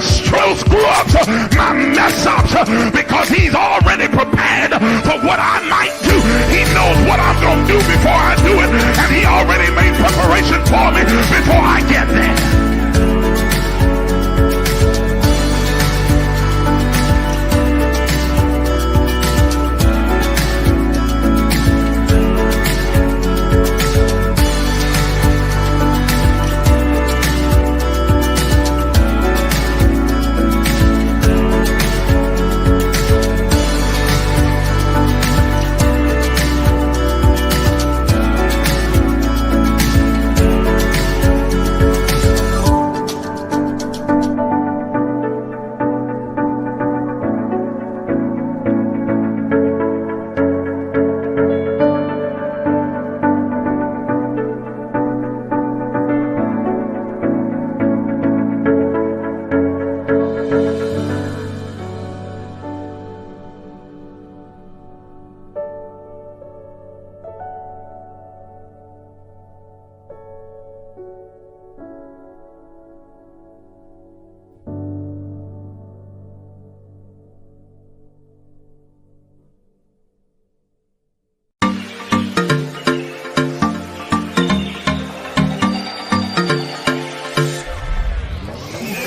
my screw ups, my mess ups, because he's already prepared for what I might do. He knows what I'm going to do before I do it, and he already made preparation for me before I get there.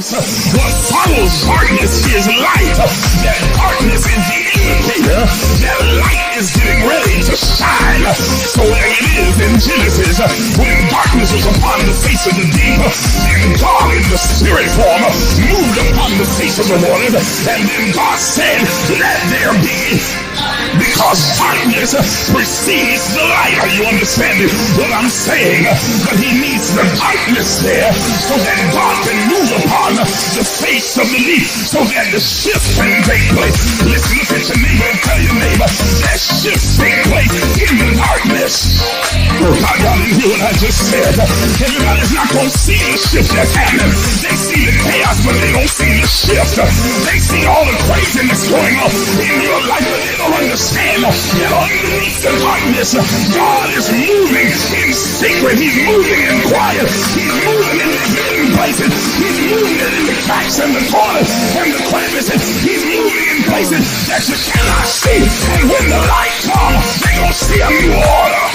What follows darkness is light. That darkness is the indicator that light is getting ready to shine. So there it is in Genesis, when darkness was upon the face of the deep, and God in the spirit form moved upon the face of the waters, and then God said, let there be. Because darkness precedes the light. Are you understanding what I'm saying? But he needs the darkness there so that God can move upon the face of the deep, so that the shift can take place. Listen, look at your neighbor and tell your neighbor that shift take place in the darkness. Oh God, y'all didn't hear what I just said. Everybody's not going to see the shift that's happening. They see the chaos, but they don't see the shift. They see all the craziness going on in your life, but they don't understand that underneath the darkness, God is moving in secret. He's moving in quiet. He's moving in the hidden places. He's moving in the cracks and the corners and the crevices. He's moving in places that you cannot see. And when the light comes, they're going to see a new order.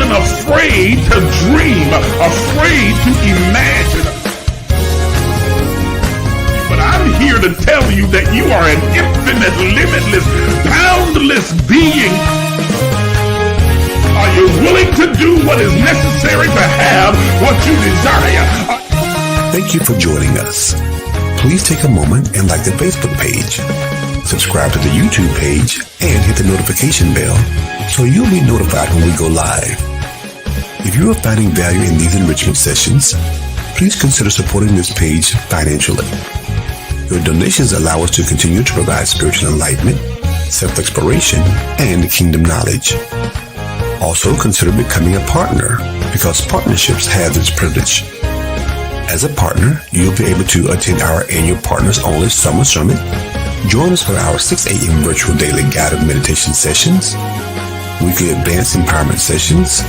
Afraid to dream, afraid to imagine. But I'm here to tell you that you are an infinite, limitless, boundless being. Are you willing to do what is necessary to have what you desire? Thank you for joining us. Please take a moment and like the Facebook page, subscribe to the YouTube page, and hit the notification bell so you'll be notified when we go live. If you are finding value in these enrichment sessions, please consider supporting this page financially. Your donations allow us to continue to provide spiritual enlightenment, self-exploration, and kingdom knowledge. Also, consider becoming a partner because partnerships have its privilege. As a partner, you'll be able to attend our annual Partners Only Summer Summit, join us for our 6 a.m. virtual daily guided meditation sessions, weekly advanced empowerment sessions,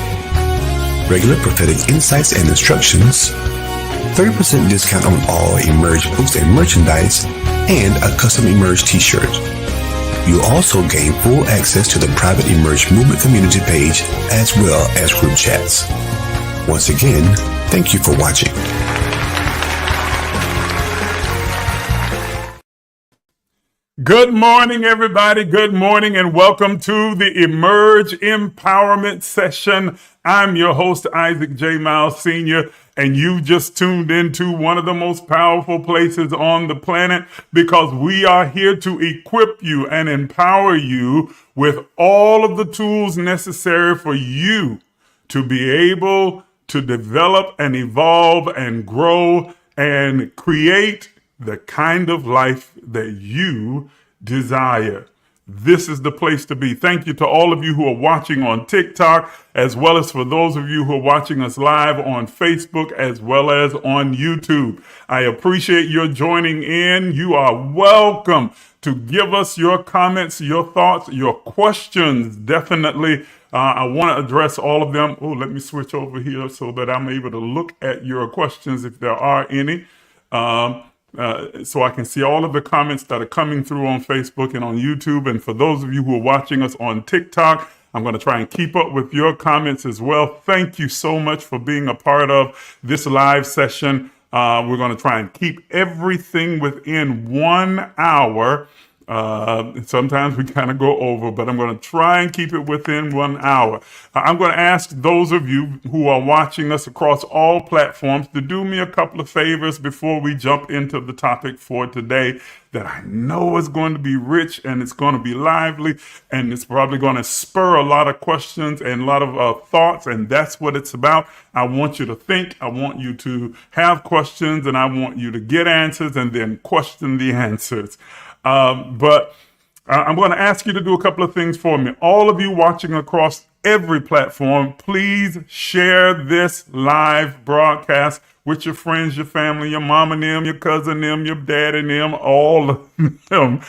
regular prophetic insights and instructions, 30% discount on all Emerge books and merchandise, and a custom Emerge t-shirt. You'll also gain full access to the private Emerge Movement community page as well as group chats. Once again, thank you for watching. Good morning, everybody. Good morning, and welcome to the Emerge Empowerment Session. I'm your host, Isaac J. Miles Sr., and you just tuned into one of the most powerful places on the planet, because we are here to equip you and empower you with all of the tools necessary for you to be able to develop and evolve and grow and create the kind of life that you desire. This is the place to be. Thank you to all of you who are watching on TikTok, as well as for those of you who are watching us live on Facebook, as well as on YouTube. I appreciate your joining in. You are welcome to give us your comments, your thoughts, your questions. Definitely, I want to address all of them. Oh, let me switch over here so that I'm able to look at your questions if there are any. So I can see all of the comments that are coming through on Facebook and on YouTube. And for those of you who are watching us on TikTok, I'm going to try and keep up with your comments as well. Thank you so much for being a part of this live session. We're going to try and keep everything within 1 hour. Sometimes we kind of go over, but I'm going to try and keep it within 1 hour. I'm going to ask those of you who are watching us across all platforms to do me a couple of favors before we jump into the topic for today that I know is going to be rich, and it's going to be lively, and it's probably going to spur a lot of questions and a lot of thoughts, and that's what it's about. I want you to think, I want you to have questions, and I want you to get answers and then question the answers. But I'm going to ask you to do a couple of things for me. All of you watching across every platform, please share this live broadcast with your friends, your family, your mom and them, your cousin them, your dad and them, all of them.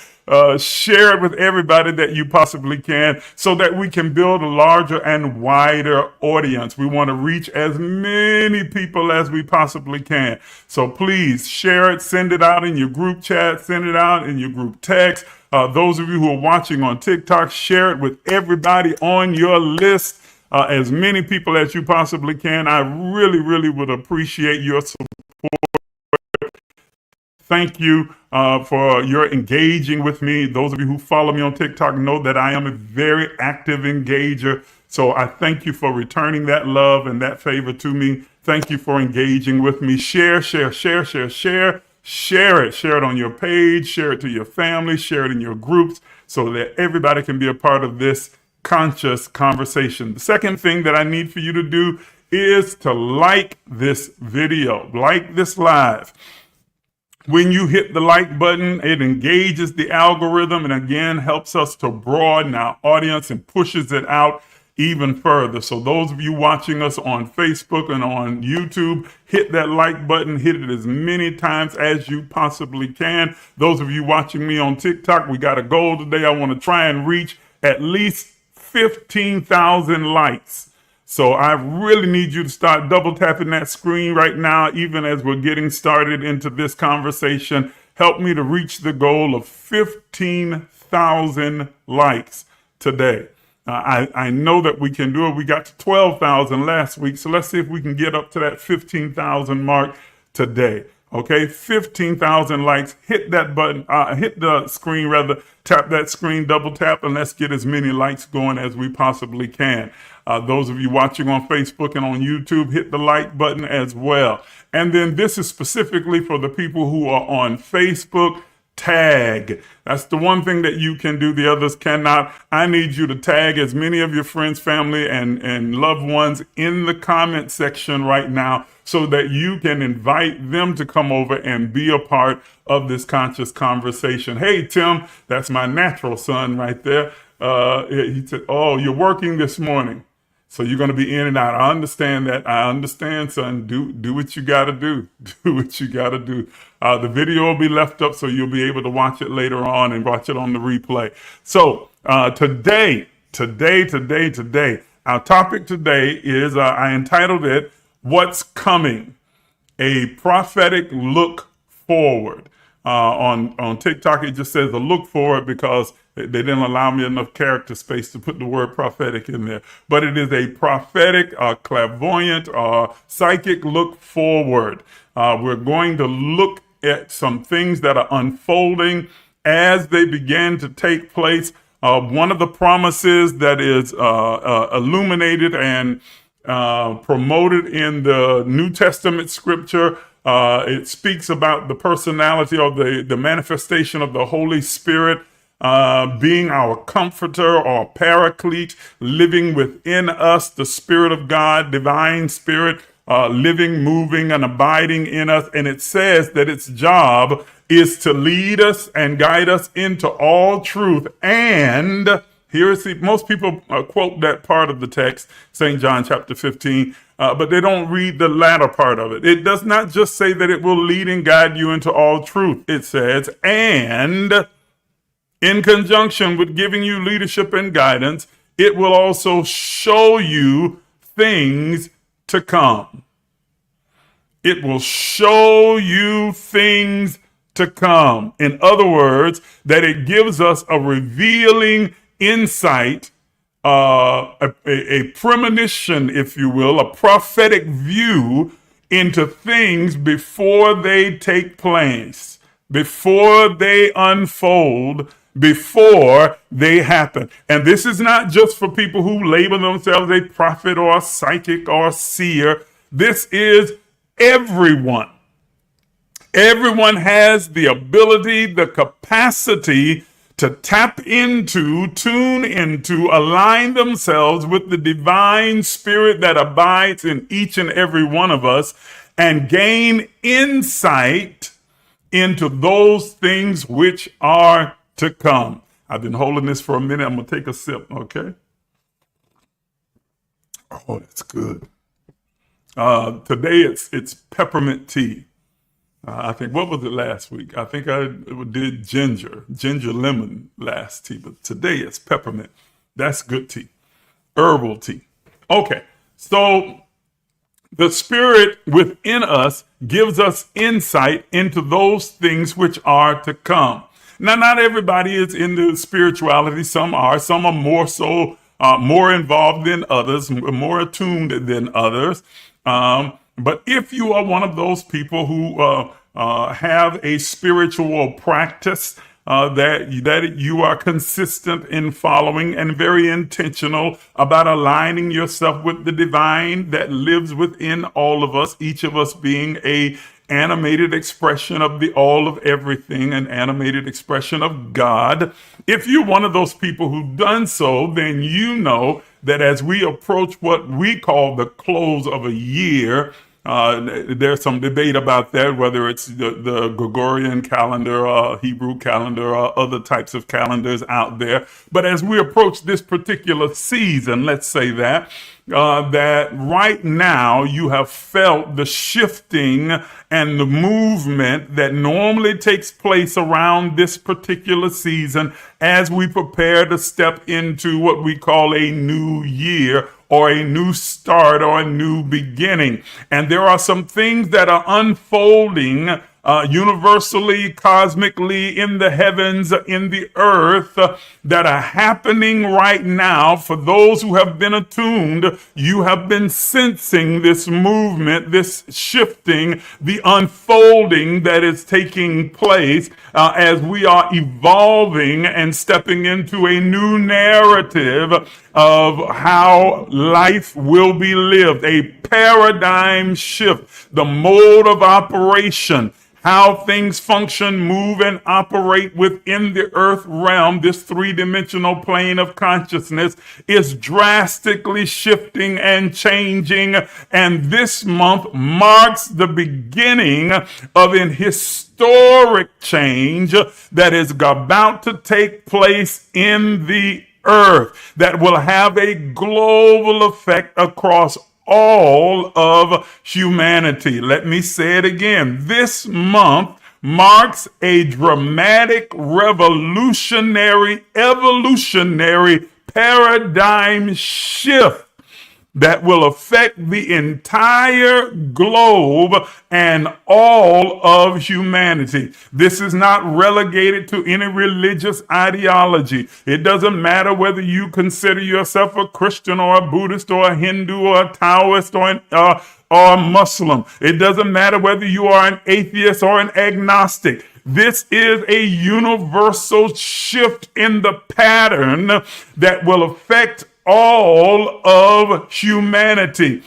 Share it with everybody that you possibly can so that we can build a larger and wider audience. We want to reach as many people as we possibly can. So please share it, send it out in your group chat, send it out in your group text. Those of you who are watching on TikTok, share it with everybody on your list. As many people as you possibly can. I really, really would appreciate your support. Thank you for your engaging with me. Those of you who follow me on TikTok know that I am a very active engager. So I thank you for returning that love and that favor to me. Thank you for engaging with me. Share, share, share, share, share. Share it. Share it on your page. Share it to your family. Share it in your groups so that everybody can be a part of this conscious conversation. The second thing that I need for you to do is to like this video, like this live. When you hit the like button, it engages the algorithm and again helps us to broaden our audience and pushes it out even further. So those of you watching us on Facebook and on YouTube, hit that like button, hit it as many times as you possibly can. Those of you watching me on TikTok, we got a goal today. I want to try and reach at least 15,000 likes. So I really need you to start double tapping that screen right now, even as we're getting started into this conversation. Help me to reach the goal of 15,000 likes today. I know that we can do it. We got to 12,000 last week. So let's see if we can get up to that 15,000 mark today. Okay, 15,000 likes. Hit that button, hit the screen rather, tap that screen, double tap, and let's get as many likes going as we possibly can. Those of you watching on Facebook and on YouTube, hit the like button as well. And then this is specifically for the people who are on Facebook. Tag. That's the one thing that you can do. The others cannot. I need you to tag as many of your friends, family, and loved ones in the comment section right now so that you can invite them to come over and be a part of this conscious conversation. Hey, Tim, that's my natural son right there. He said, oh, you're working this morning. So you're going to be in and out. I understand that. I understand, son. Do what you got to do. Do what you got to do. The video will be left up so you'll be able to watch it later on and watch it on the replay. So today, our topic today is, I entitled it, What's Coming? A Prophetic Look Forward. On TikTok, it just says a look forward because they didn't allow me enough character space to put the word prophetic in there. But it is a prophetic, clairvoyant, psychic look forward. We're going to look at some things that are unfolding as they begin to take place. One of the promises that is illuminated and promoted in the New Testament scripture, it speaks about the personality of the manifestation of the Holy Spirit being our comforter or paraclete, living within us, the Spirit of God, divine Spirit, living, moving, and abiding in us. And it says that its job is to lead us and guide us into all truth. And most people quote that part of the text, St. John chapter 15, but they don't read the latter part of it. It does not just say that it will lead and guide you into all truth. It says, and in conjunction with giving you leadership and guidance, it will also show you things to come. It will show you things to come. In other words, that it gives us a revealing insight, a premonition, if you will, a prophetic view into things before they take place, before they unfold, before they happen. And this is not just for people who label themselves a prophet or a psychic or a seer. This is everyone. Everyone has the ability, the capacity to tap into, tune into, align themselves with the divine spirit that abides in each and every one of us and gain insight into those things which are to come. I've been holding this for a minute. I'm going to take a sip, okay? Oh, that's good. Today it's peppermint tea. I think, what was it last week? I think I did ginger lemon last tea, but today it's peppermint. That's good tea. Herbal tea. Okay, so the spirit within us gives us insight into those things which are to come. Now, not everybody is into spirituality. Some are more so, more involved than others, more attuned than others. But if you are one of those people who have a spiritual practice that you are consistent in following and very intentional about aligning yourself with the divine that lives within all of us, each of us being a animated expression of the all of everything, an animated expression of God. If you're one of those people who've done so, then you know that as we approach what we call the close of a year, there's some debate about that, whether it's the Gregorian calendar, Hebrew calendar, or other types of calendars out there. But as we approach this particular season, let's say that right now you have felt the shifting and the movement that normally takes place around this particular season as we prepare to step into what we call a new year or a new start or a new beginning. And there are some things that are unfolding universally, cosmically, in the heavens, in the earth, that are happening right now. For those who have been attuned, you have been sensing this movement, this shifting, the unfolding that is taking place as we are evolving and stepping into a new narrative of how life will be lived, a paradigm shift, the mode of operation, how things function, move, and operate within the earth realm, this three-dimensional plane of consciousness, is drastically shifting and changing. And this month marks the beginning of an historic change that is about to take place in the earth that will have a global effect across all of humanity. Let me say it again. This month marks a dramatic, revolutionary, evolutionary paradigm shift that will affect the entire globe and all of humanity. This is not relegated to any religious ideology. It doesn't matter whether you consider yourself a Christian or a Buddhist or a Hindu or a Taoist or a Muslim. It doesn't matter whether you are an atheist or an agnostic. This is a universal shift in the pattern that will affect all of humanity.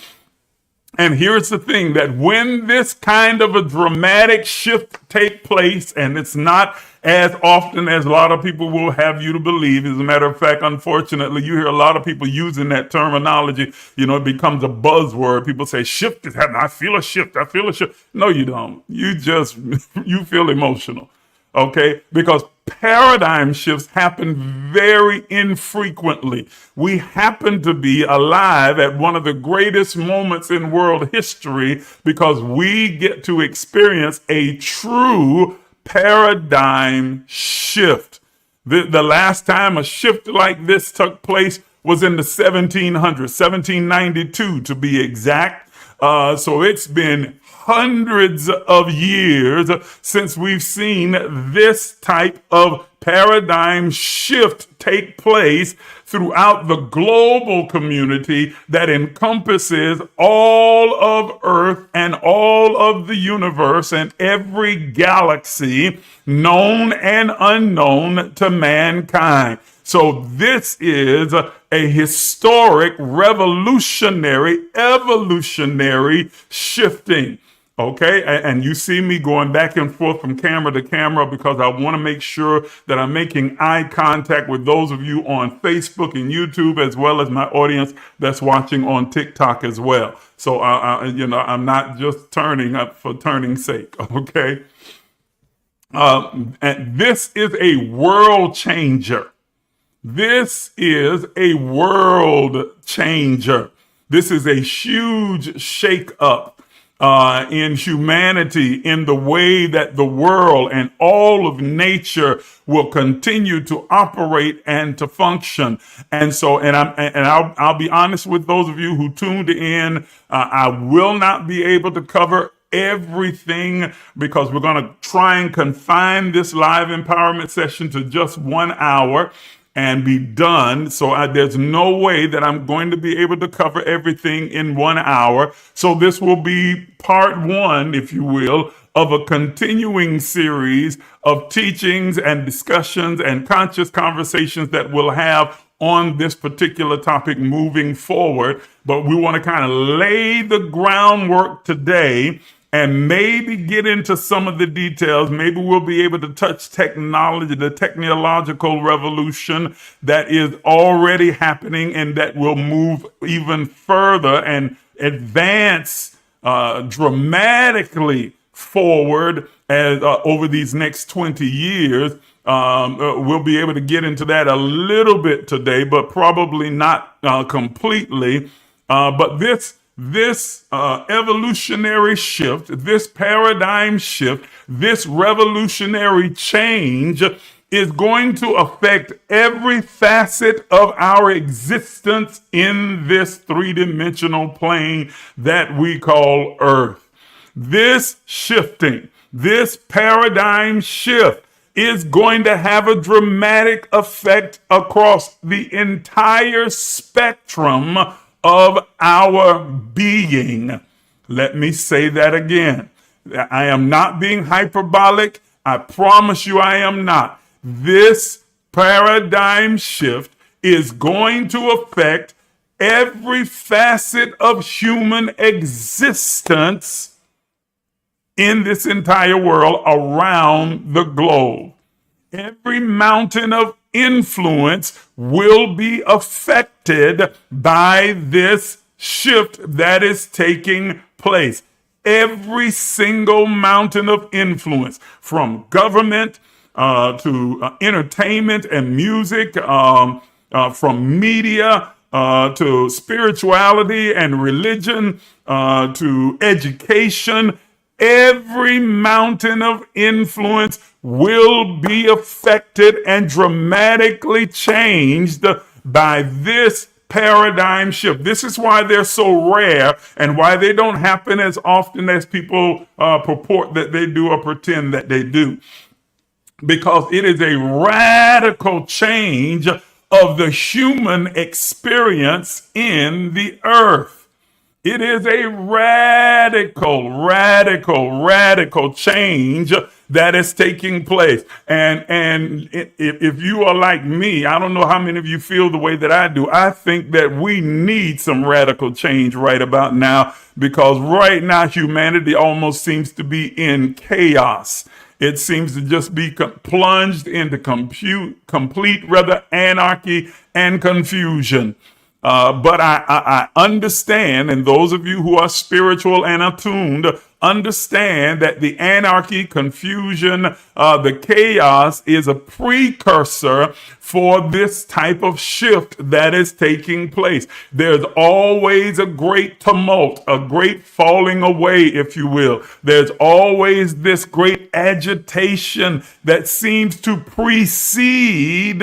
And here's the thing, that when this kind of a dramatic shift take place, and it's not as often as a lot of people will have you to believe. As a matter of fact, unfortunately, you hear a lot of people using that terminology. It becomes a buzzword. People say, shift is happening. I feel a shift. I feel a shift. No, you don't. You feel emotional. Okay? Because paradigm shifts happen very infrequently. We happen to be alive at one of the greatest moments in world history because we get to experience a true paradigm shift. The last time a shift like this took place was in the 1700s, 1792 to be exact. So it's been hundreds of years since we've seen this type of paradigm shift take place throughout the global community that encompasses all of Earth and all of the universe and every galaxy known and unknown to mankind. So this is a historic, revolutionary, evolutionary shifting. Okay, and you see me going back and forth from camera to camera because I want to make sure that I'm making eye contact with those of you on Facebook and YouTube, as well as my audience that's watching on TikTok as well. So, I'm not just turning up for turning's sake. Okay, and this is a world changer. This is a world changer. This is a huge shake-up in humanity, in the way that the world and all of nature will continue to operate and to function. And so, I'll be honest with those of you who tuned in. I will not be able to cover everything because we're going to try and confine this live empowerment session to just 1 hour and be done. So there's no way that I'm going to be able to cover everything in 1 hour. So this will be part one, if you will, of a continuing series of teachings and discussions and conscious conversations that we'll have on this particular topic moving forward. But we want to kind of lay the groundwork today and maybe get into some of the details. Maybe we'll be able to touch technology, the technological revolution that is already happening and that will move even further and advance dramatically forward as over these next 20 years. We'll be able to get into that a little bit today, but probably not completely. But this evolutionary shift, this paradigm shift, this revolutionary change is going to affect every facet of our existence in this three-dimensional plane that we call Earth. This shifting, this paradigm shift is going to have a dramatic effect across the entire spectrum of our being. Let me say that again. I am not being hyperbolic. I promise you I am not. This paradigm shift is going to affect every facet of human existence in this entire world around the globe. Every mountain of influence will be affected by this shift that is taking place. Every single mountain of influence, from government to entertainment and music, from media to spirituality and religion to education. Every mountain of influence will be affected and dramatically changed by this paradigm shift. This is why they're so rare and why they don't happen as often as people purport that they do or pretend that they do. Because it is a radical change of the human experience in the earth. It is a radical change that is taking place. And if you are like me, I don't know how many of you feel the way that I do. I think that we need some radical change right about now, because right now humanity almost seems to be in chaos. It seems to just be plunged into complete anarchy and confusion. But I understand, and those of you who are spiritual and attuned understand that the anarchy, confusion, the chaos is a precursor for this type of shift that is taking place. There's always a great tumult, a great falling away, if you will. There's always this great agitation that seems to precede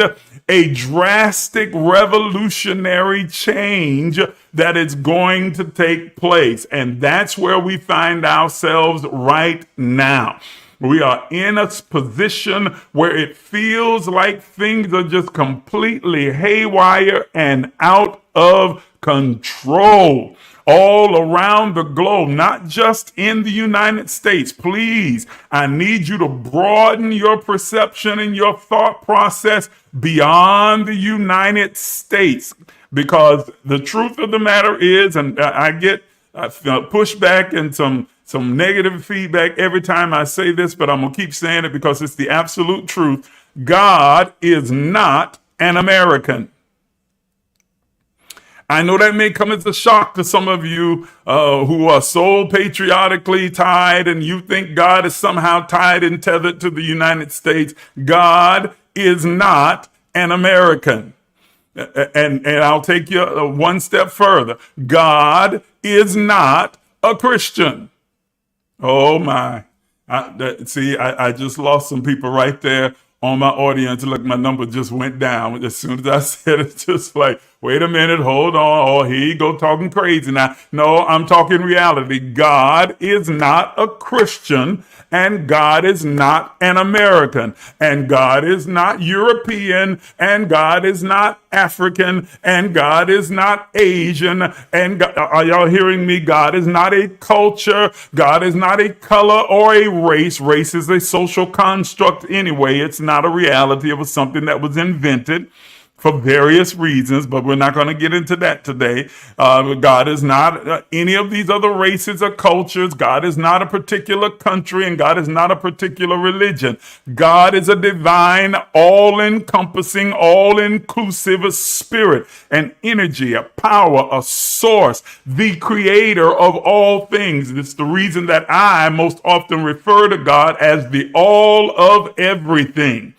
a drastic revolutionary change that is going to take place. And that's where we find ourselves right now. We are in a position where it feels like things are just completely haywire and out of control all around the globe, not just in the United States. Please, I need you to broaden your perception and your thought process beyond the United States, because the truth of the matter is, and I get pushback and some negative feedback every time I say this, but I'm going to keep saying it because it's the absolute truth. God is not an American. I know that may come as a shock to some of you who are so patriotically tied, and you think God is somehow tied and tethered to the United States. God is not an American. And I'll take you one step further. God is not a Christian. Oh my. I just lost some people right there on my audience. Look, my number just went down. As soon as I said it, just like, wait a minute, hold on. Oh, here you go talking crazy now. No, I'm talking reality. God is not a Christian, and God is not an American, and God is not European, and God is not African, and God is not Asian. And God, are y'all hearing me? God is not a culture. God is not a color or a race. Race is a social construct anyway. It's not a reality. It was something that was invented for various reasons, but we're not going to get into that today. God is not any of these other races or cultures. God is not a particular country, and God is not a particular religion. God is a divine, all-encompassing, all-inclusive spirit, an energy, a power, a source, the creator of all things. It's the reason that I most often refer to God as the all of everything.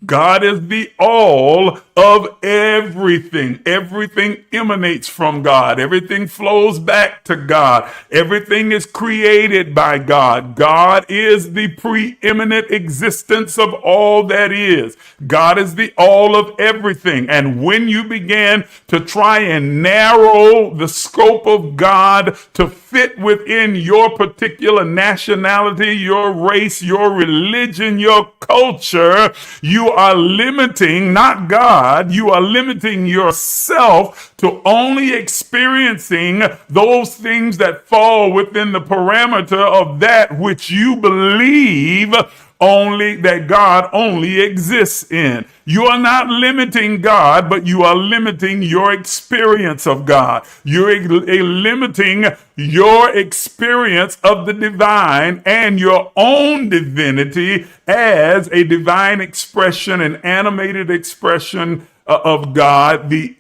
God is the all of everything. Everything emanates from God. Everything flows back to God. Everything is created by God. God is the preeminent existence of all that is. God is the all of everything. And when you begin to try and narrow the scope of God to fit within your particular nationality, your race, your religion, your culture, you are limiting not God, you are limiting yourself to only experiencing those things that fall within the parameter of that which you believe only that God only exists in. You are not limiting God, but you are limiting your experience of God. You're limiting your experience of the divine and your own divinity as a divine expression, an animated expression of God, the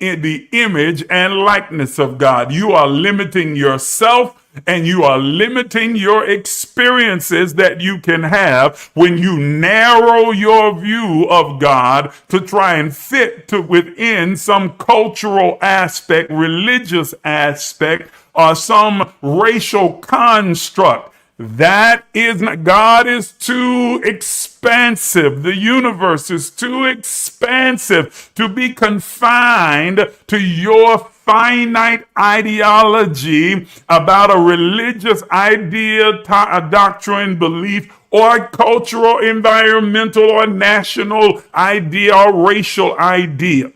image and likeness of God. You are limiting yourself And you are limiting your experiences that you can have when you narrow your view of God to try and fit to within some cultural aspect, religious aspect, or some racial construct. That is not, God is too expansive. The universe is too expansive to be confined to your finite ideology about a religious idea, a doctrine, belief, or a cultural, environmental, or national idea or racial idea.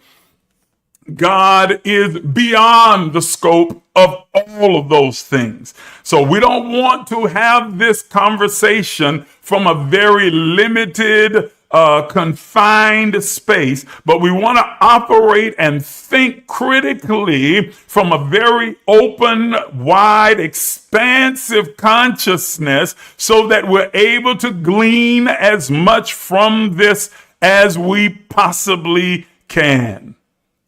God is beyond the scope of all of those things. So we don't want to have this conversation from a very limited, confined space, but we want to operate and think critically from a very open, wide, expansive consciousness so that we're able to glean as much from this as we possibly can.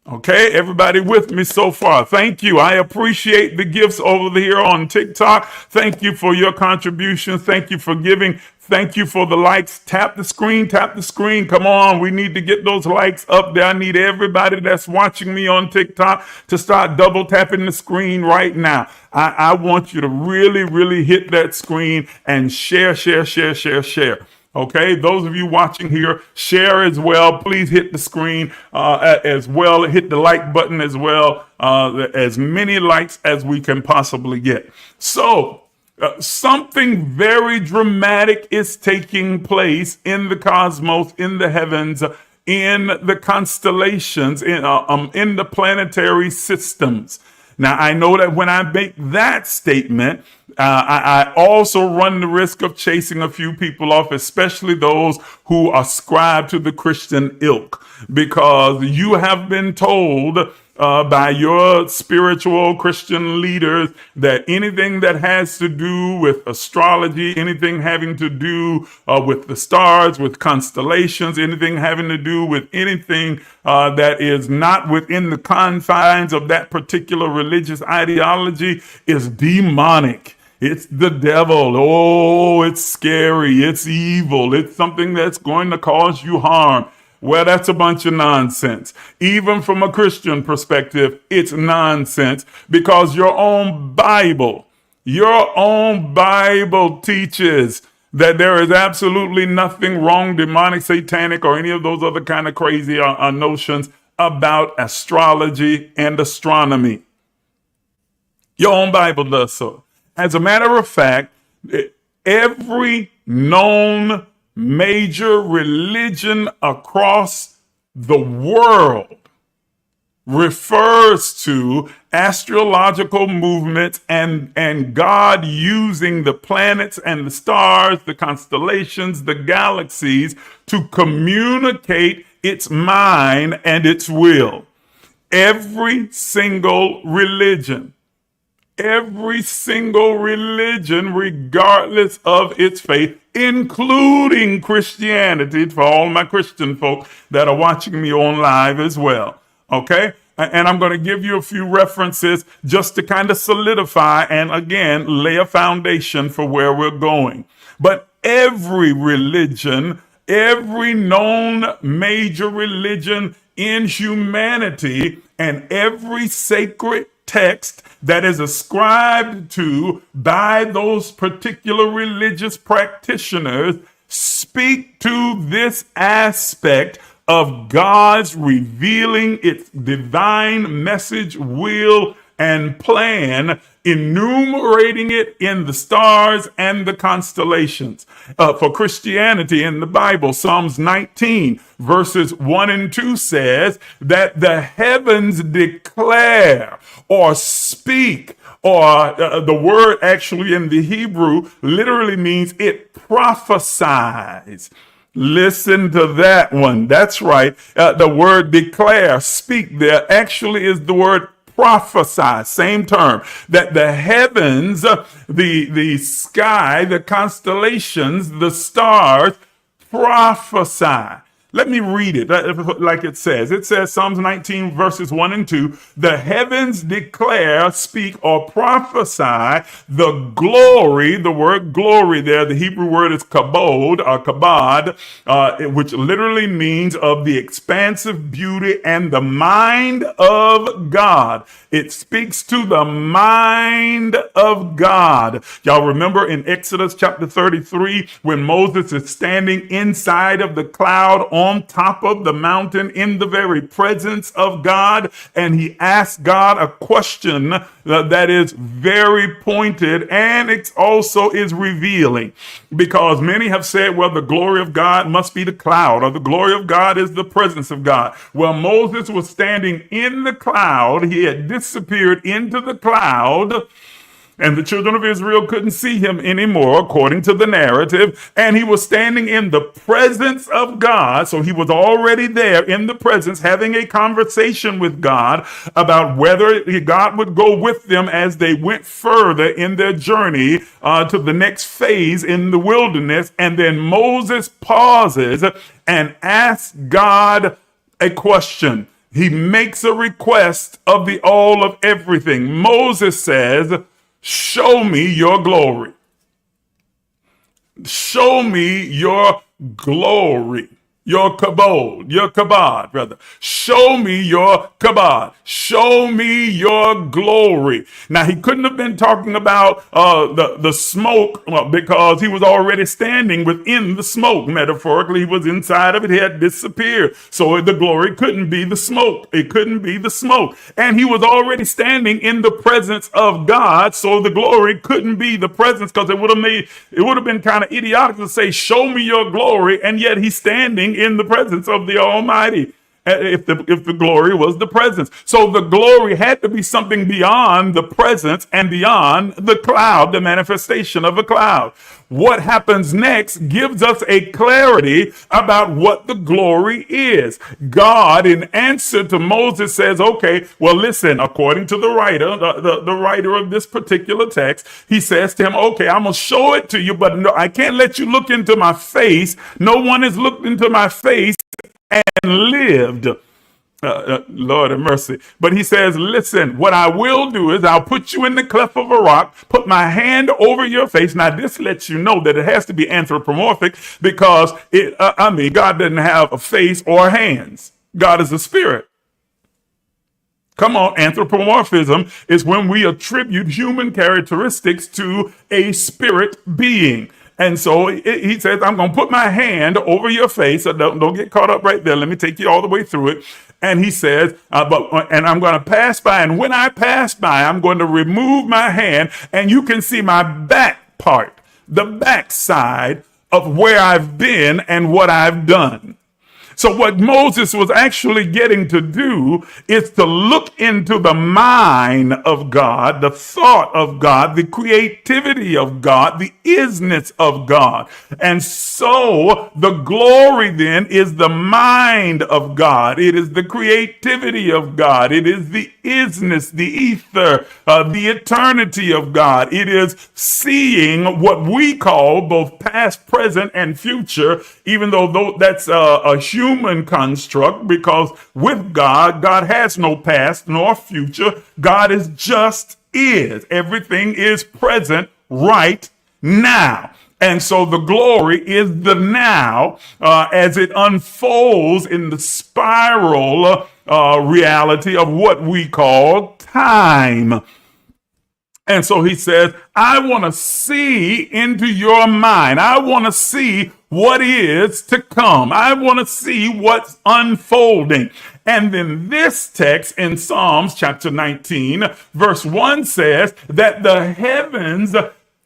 Okay, everybody with me so far? Thank you. I appreciate the gifts over here on TikTok. Thank you for your contributions. Thank you for giving. Thank you for the likes. Tap the screen, tap the screen. Come on, we need to get those likes up there. I need everybody that's watching me on TikTok to start double tapping the screen right now. I want you to really, really hit that screen and share. Okay, those of you watching here, share as well. Please hit the screen as well. Hit the like button as well. As many likes as we can possibly get. So, something very dramatic is taking place in the cosmos, in the heavens, in the constellations, in the planetary systems. Now, I know that when I make that statement, I also run the risk of chasing a few people off, especially those who ascribe to the Christian ilk, because you have been told by your spiritual Christian leaders that anything that has to do with astrology, anything having to do with the stars, with constellations, anything having to do with anything that is not within the confines of that particular religious ideology is demonic. It's the devil. Oh, it's scary. It's evil. It's something that's going to cause you harm. Well, that's a bunch of nonsense. Even from a Christian perspective, it's nonsense because your own Bible teaches that there is absolutely nothing wrong, demonic, satanic, or any of those other kind of crazy notions about astrology and astronomy. Your own Bible does so. As a matter of fact, every known major religion across the world refers to astrological movements and God using the planets and the stars, the constellations, the galaxies to communicate its mind and its will. Every single religion, regardless of its faith, including Christianity, for all my Christian folk that are watching me on live as well. Okay? And I'm going to give you a few references just to kind of solidify and again lay a foundation for where we're going. But every religion, every known major religion in humanity, and every sacred text that is ascribed to by those particular religious practitioners speak to this aspect of God's revealing its divine message, will, and plan, enumerating it in the stars and the constellations. For Christianity in the Bible, Psalms 19 verses 1 and 2 says that the heavens declare or speak, or the word actually in the Hebrew literally means it prophesies. Listen to that one. That's right. The word declare, speak there actually is the word prophesy, same term, that the heavens, the sky, the constellations, the stars prophesy. Let me read it like it says. It says, Psalms 19, verses 1 and 2, the heavens declare, speak, or prophesy the glory, the word glory there, the Hebrew word is kabod, or kabod, which literally means of the expansive beauty and the mind of God. It speaks to the mind of God. Y'all remember in Exodus chapter 33, when Moses is standing inside of the cloud on top of the mountain in the very presence of God, and he asks God a question that is very pointed, and it also is revealing, because many have said, well, the glory of God must be the cloud, or the glory of God is the presence of God. Well, Moses was standing in the cloud. He had disappeared into the cloud, and the children of Israel couldn't see him anymore, according to the narrative. And he was standing in the presence of God. So he was already there in the presence, having a conversation with God about whether God would go with them as they went further in their journey to the next phase in the wilderness. And then Moses pauses and asks God a question. He makes a request of the all of everything. Moses says, show me your glory. Show me your glory. Your kabod, rather. Show me your kabod. Show me your glory. Now, he couldn't have been talking about the smoke because he was already standing within the smoke. Metaphorically, he was inside of it. He had disappeared. So the glory couldn't be the smoke. It couldn't be the smoke. And he was already standing in the presence of God. So the glory couldn't be the presence, because it would have been kind of idiotic to say, show me your glory. And yet he's standing in the presence of the Almighty, if the glory was the presence. So the glory had to be something beyond the presence and beyond the cloud, the manifestation of a cloud. What happens next gives us a clarity about what the glory is. God, in answer to Moses, says, okay, well, listen, according to the writer, the writer of this particular text, he says to him, okay, I'm going to show it to you, but no, I can't let you look into my face. No one has looked into my face and lived. Lord have mercy. But he says, listen, what I will do is I'll put you in the cleft of a rock, put my hand over your face. Now, this lets you know that it has to be anthropomorphic, because God doesn't have a face or hands. God is a spirit. Come on, anthropomorphism is when we attribute human characteristics to a spirit being. And so he says, I'm going to put my hand over your face. So don't get caught up right there. Let me take you all the way through it. And he says, and I'm going to pass by. And when I pass by, I'm going to remove my hand, and you can see my back part, the backside of where I've been and what I've done. So what Moses was actually getting to do is to look into the mind of God, the thought of God, the creativity of God, the isness of God. And so the glory then is the mind of God. It is the creativity of God. It is the isness, the ether, the eternity of God. It is seeing what we call both past, present, and future, even though that's a human construct, because with God has no past nor future. God is just is. Everything is present right now. And so the glory is the now as it unfolds in the spiral reality of what we call time. And so he says, I want to see into your mind. I want to see what is to come. I want to see what's unfolding. And then this text in Psalms chapter 19, verse 1 says that the heavens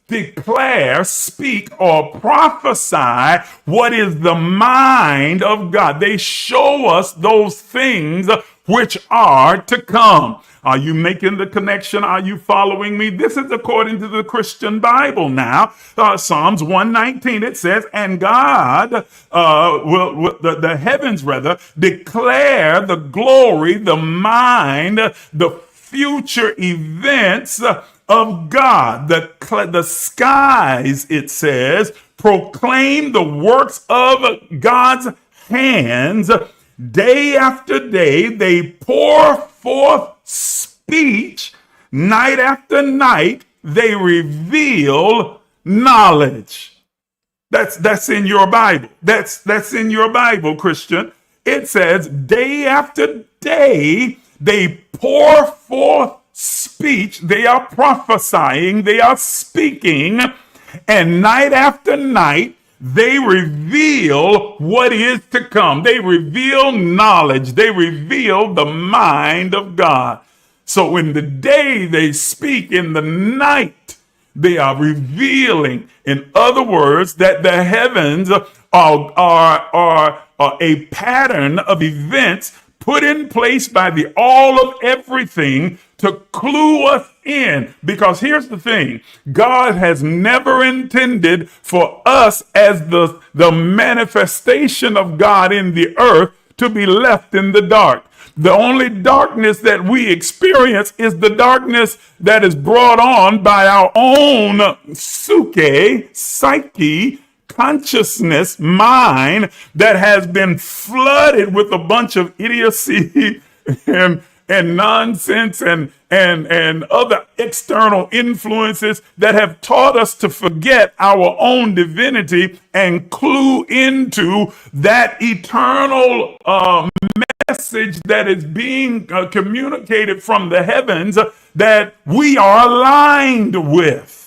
declare, speak, or prophesy what is the mind of God. They show us those things which are to come. Are you making the connection? Are you following me? This is according to the Christian Bible now. Psalms 119, it says, and God the heavens rather declare the glory, the mind, the future events of God. The skies, it says, proclaim the works of God's hands, day after day, they pour forth speech. Night after night, they reveal knowledge. That's in your Bible. That's in your Bible, Christian. It says day after day, they pour forth speech. They are prophesying. They are speaking. And night after night, they reveal what is to come. They reveal knowledge. They reveal the mind of God. So in the day they speak, in the night they are revealing. In other words, that the heavens are a pattern of events put in place by the all of everything to clue us in. Because here's the thing, God has never intended for us as the manifestation of God in the earth to be left in the dark. The only darkness that we experience is the darkness that is brought on by our own psyche, consciousness, mind that has been flooded with a bunch of idiocy and nonsense and other external influences that have taught us to forget our own divinity and clue into that eternal message that is being communicated from the heavens that we are aligned with.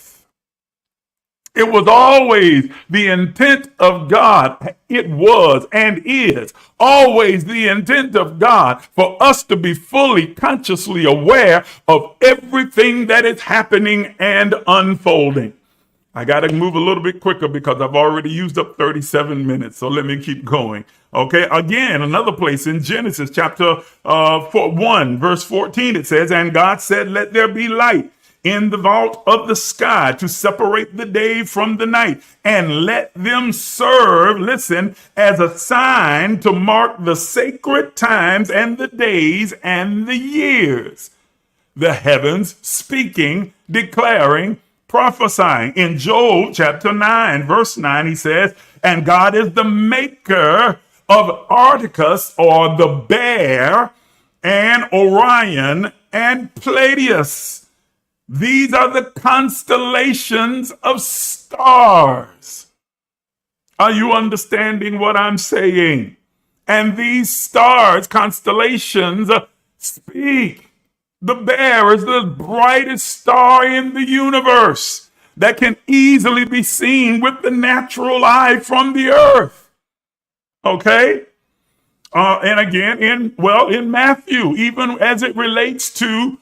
It was always the intent of God. It was and is always the intent of God for us to be fully consciously aware of everything that is happening and unfolding. I got to move a little bit quicker because I've already used up 37 minutes. So let me keep going. Okay. Again, another place in Genesis chapter 1, verse 14, it says, and God said, let there be light in the vault of the sky to separate the day from the night, and let them serve, listen, as a sign to mark the sacred times and the days and the years. The heavens speaking, declaring, prophesying. In Job chapter 9, verse 9, he says, and God is the maker of Arcturus, or the bear, and Orion and Pleiades. These are the constellations of stars. Are you understanding what I'm saying? And these stars, constellations, speak. The bear is the brightest star in the universe that can easily be seen with the natural eye from the earth. Okay? And again, in Matthew, even as it relates to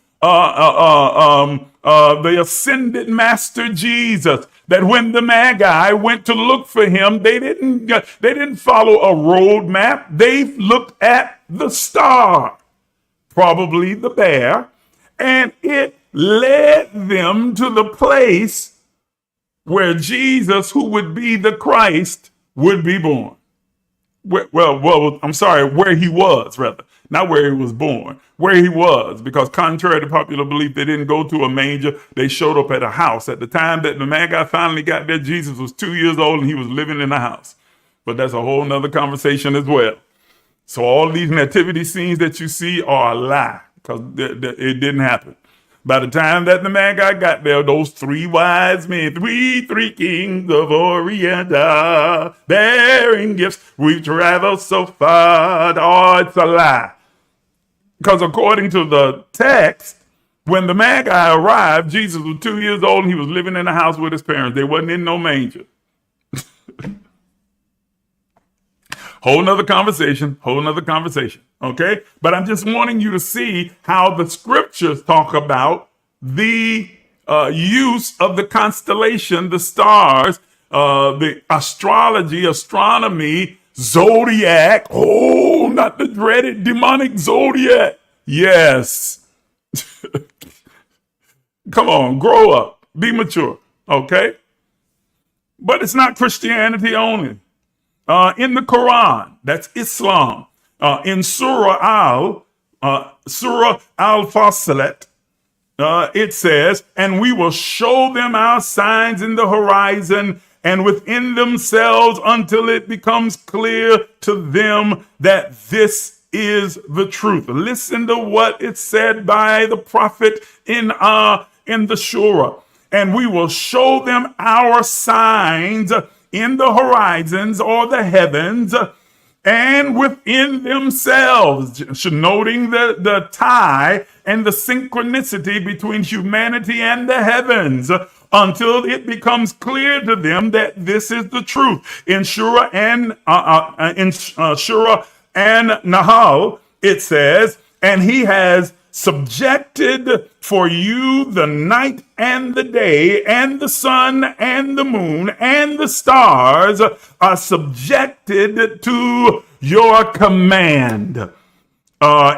the ascended master Jesus, that when the Magi went to look for him, they didn't follow a road map. They looked at the star, probably the bear, and it led them to the place where Jesus, who would be the Christ, would be born. Where he was, rather. Not where he was born, where he was, because contrary to popular belief, they didn't go to a manger. They showed up at a house. At the time that the Magi finally got there, Jesus was 2 years old and he was living in a house. But that's a whole nother conversation as well. So all these nativity scenes that you see are a lie, because it didn't happen. By the time that the Magi got there, those three wise men, three kings of Orient, bearing gifts, we've traveled so far. Oh, it's a lie. Because according to the text, when the Magi arrived, Jesus was 2 years old and he was living in a house with his parents. They wasn't in no manger. Whole nother conversation. Okay. But I'm just wanting you to see how the scriptures talk about the use of the constellation, the stars, the astrology, astronomy, zodiac. Oh, not the dreaded demonic zodiac. Yes. Come on, grow up, be mature. Okay. But it's not Christianity only. In the Quran, that's Islam, in Surah Al-Fasilat, it says, and we will show them our signs in the horizon and within themselves until it becomes clear to them that this is the truth. Listen to what it said by the prophet in the Shura. And we will show them our signs in the horizons or the heavens and within themselves, noting the tie and the synchronicity between humanity and the heavens, until it becomes clear to them that this is the truth. In Shura and Nahal, it says, and he has subjected for you the night and the day, and the sun and the moon and the stars are subjected to your command.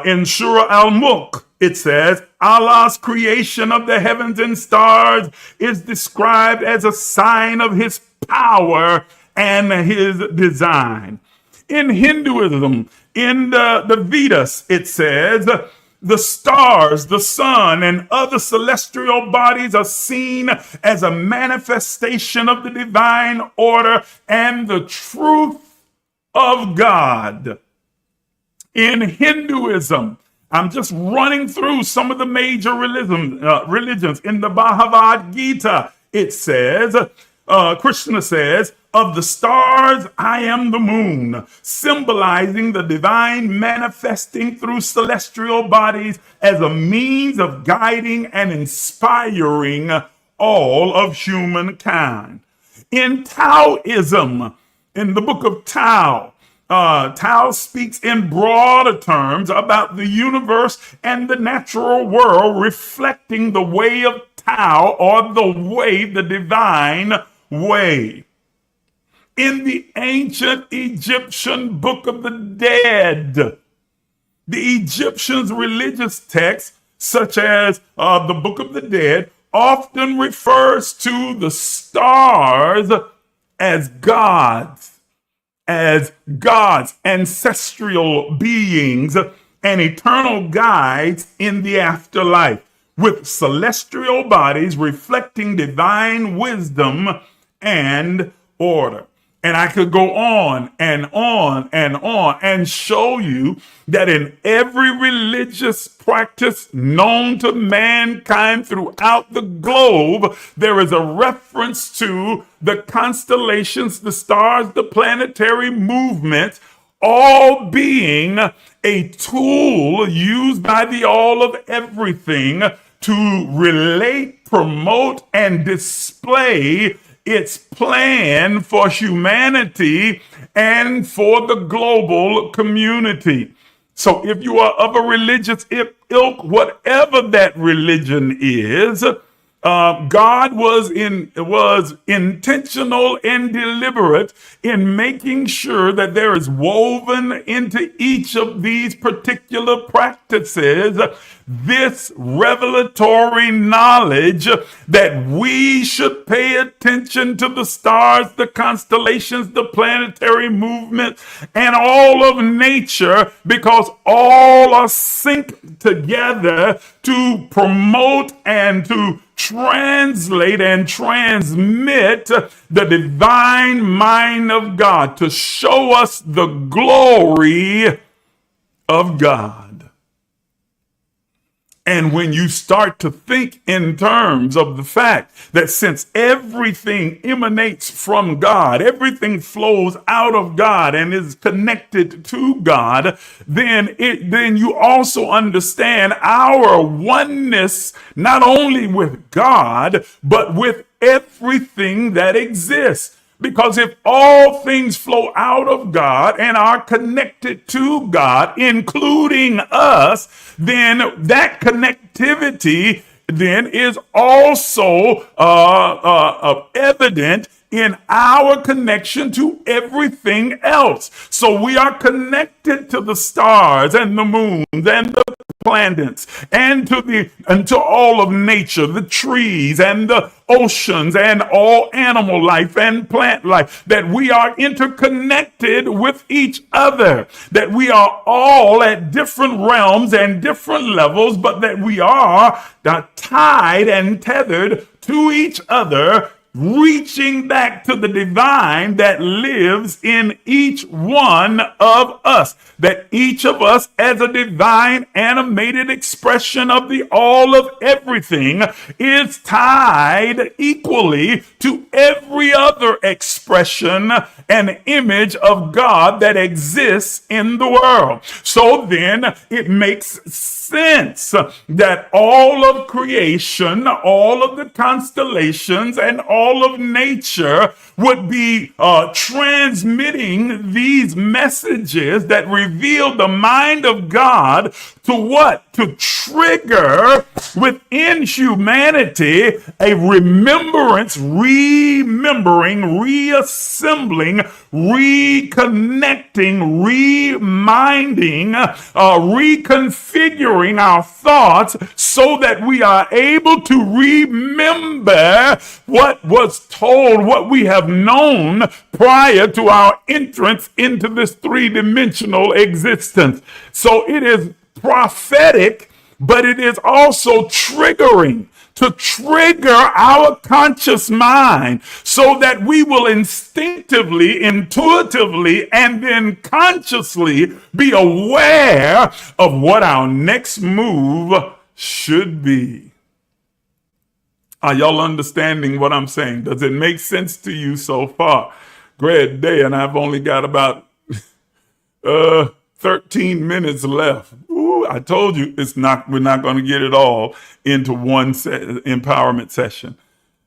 In Surah Al-Mulk, it says, Allah's creation of the heavens and stars is described as a sign of his power and his design. In Hinduism, in the Vedas, it says, the stars, the sun, and other celestial bodies are seen as a manifestation of the divine order and the truth of God. In Hinduism, I'm just running through some of the major religions. In the Bhagavad Gita, it says, Krishna says, of the stars, I am the moon, symbolizing the divine manifesting through celestial bodies as a means of guiding and inspiring all of humankind. In Taoism, in the book of Tao, Tao speaks in broader terms about the universe and the natural world, reflecting the way of Tao, or the divine way. In the ancient Egyptian Book of the Dead, the Egyptians' religious texts, such as the Book of the Dead, often refers to the stars as gods, ancestral beings, and eternal guides in the afterlife, with celestial bodies reflecting divine wisdom and order. And I could go on and on and on and show you that in every religious practice known to mankind throughout the globe, there is a reference to the constellations, the stars, the planetary movement, all being a tool used by the all of everything to relate, promote, and display its plan for humanity and for the global community. So if you are of a religious ilk, whatever that religion is, God was intentional and deliberate in making sure that there is woven into each of these particular practices this revelatory knowledge that we should pay attention to the stars, the constellations, the planetary movement, and all of nature, because all are synced together to promote and to translate and transmit the divine mind of God, to show us the glory of God. And when you start to think in terms of the fact that since everything emanates from God, everything flows out of God and is connected to God, then you also understand our oneness, not only with God, but with everything that exists. Because if all things flow out of God and are connected to God, including us, then that connectivity then is also evident in our connection to everything else. So we are connected to the stars and the moons and the planets and to all of nature, the trees and the oceans and all animal life and plant life, that we are interconnected with each other, that we are all at different realms and different levels, but that we are tied and tethered to each other reaching back to the divine that lives in each one of us. That each of us, as a divine animated expression of the all of everything, is tied equally to every other expression and image of God that exists in the world. So then it makes sense that all of creation, all of the constellations, and all of nature would be transmitting these messages that reveal the mind of God to what? To trigger within humanity a remembrance, remembering, reassembling, reconnecting, reminding, reconfiguring our thoughts so that we are able to remember what was told, what we have known prior to our entrance into this three-dimensional existence. So it is prophetic, but it is also triggering, to trigger our conscious mind so that we will instinctively, intuitively, and then consciously be aware of what our next move should be. Are y'all understanding what I'm saying? Does it make sense to you so far? Great day, and I've only got about 13 minutes left. Ooh, I told you we're not going to get it all into one empowerment session.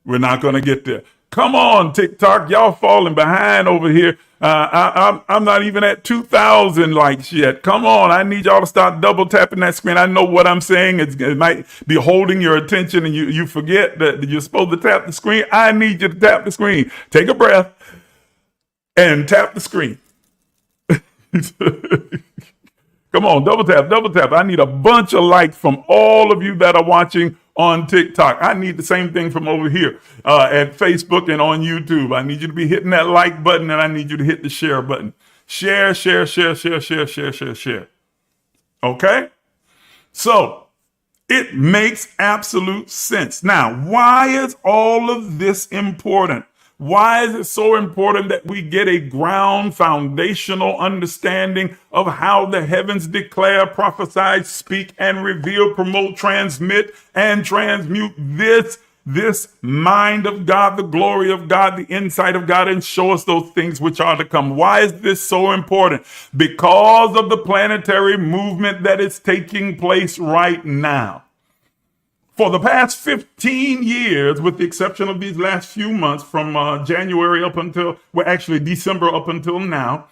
We're not going to get there. Come on, TikTok. Y'all falling behind over here. I'm not even at 2,000 likes yet. Come on. I need y'all to start double tapping that screen. I know what I'm saying. It might be holding your attention and you forget that you're supposed to tap the screen. I need you to tap the screen. Take a breath and tap the screen. Come on, double tap, double tap. I need a bunch of likes from all of you that are watching on TikTok. I need the same thing from over here at Facebook and on YouTube. I need you to be hitting that like button, and I need you to hit the share button. Share, share, share, share, share, share, share, share. Okay? So it makes absolute sense. Now, why is all of this important? Why is it so important that we get a ground foundational understanding of how the heavens declare, prophesy, speak, and reveal, promote, transmit, and transmute this mind of God, the glory of God, the insight of God, and show us those things which are to come? Why is this so important? Because of the planetary movement that is taking place right now. For the past 15 years, with the exception of these last few months, from January up until, well, actually December up until now,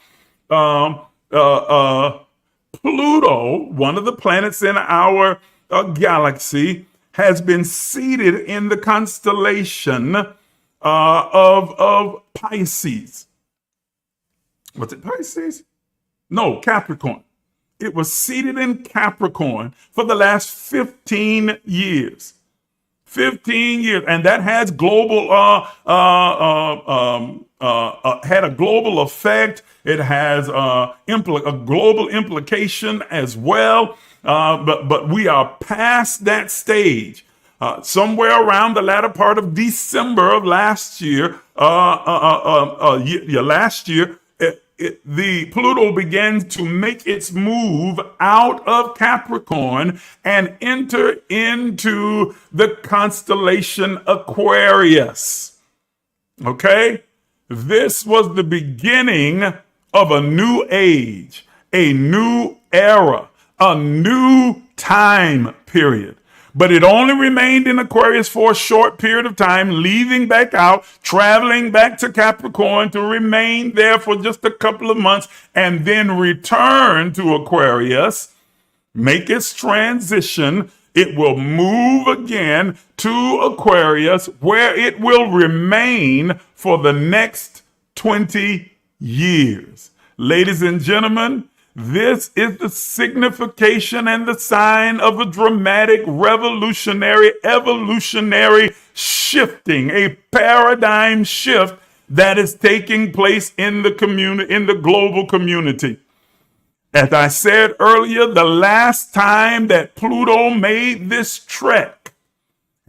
Pluto, one of the planets in our galaxy, has been seated in the constellation of Pisces. Was it Pisces? No, Capricorn. It was seated in Capricorn for the last 15 years. 15 years. And that has global, had a global effect. It has a global implication as well. But we are past that stage. Somewhere around the latter part of December of last year, the Pluto began to make its move out of Capricorn and enter into the constellation Aquarius. Okay? This was the beginning of a new age, a new era, a new time period. But it only remained in Aquarius for a short period of time, leaving back out, traveling back to Capricorn to remain there for just a couple of months, and then return to Aquarius, make its transition. It will move again to Aquarius, where it will remain for the next 20 years. Ladies and gentlemen, this is the signification and the sign of a dramatic, revolutionary, evolutionary shifting, a paradigm shift that is taking place in the community, in the global community. As I said earlier, the last time that Pluto made this trek,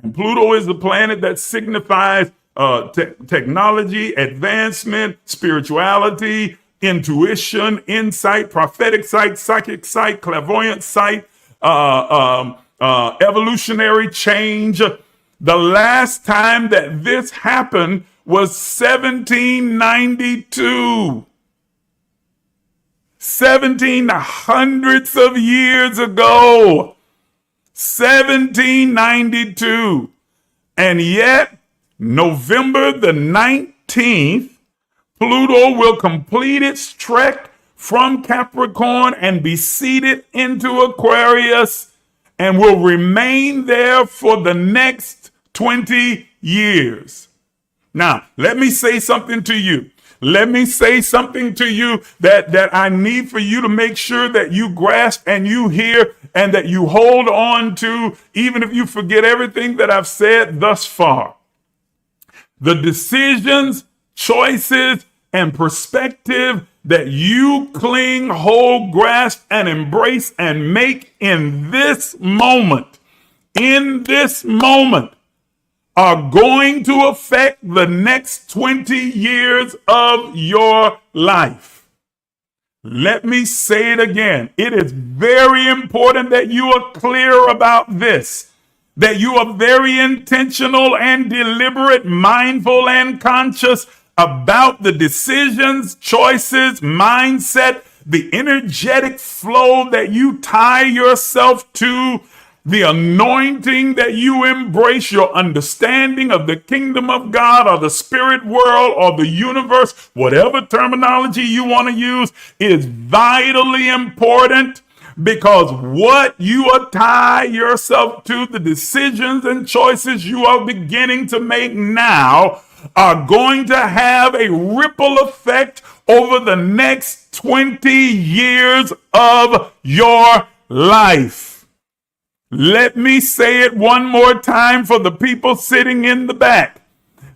and Pluto is the planet that signifies technology, advancement, spirituality, intuition, insight, prophetic sight, psychic sight, clairvoyant sight, evolutionary change. The last time that this happened was 1792. 1700s of years ago. 1792. And yet, November the 19th, Pluto will complete its trek from Capricorn and be seated into Aquarius and will remain there for the next 20 years. Now, let me say something to you. Let me say something to you that I need for you to make sure that you grasp and you hear and that you hold on to, even if you forget everything that I've said thus far. The decisions, choices, and perspective that you cling, hold, grasp, and embrace and make in this moment, are going to affect the next 20 years of your life. Let me say it again. It is very important that you are clear about this, that you are very intentional and deliberate, mindful and conscious about the decisions, choices, mindset, the energetic flow that you tie yourself to, the anointing that you embrace, your understanding of the kingdom of God or the spirit world or the universe, whatever terminology you want to use, is vitally important, because what you tie yourself to, the decisions and choices you are beginning to make now, are going to have a ripple effect over the next 20 years of your life. Let me say it one more time for the people sitting in the back.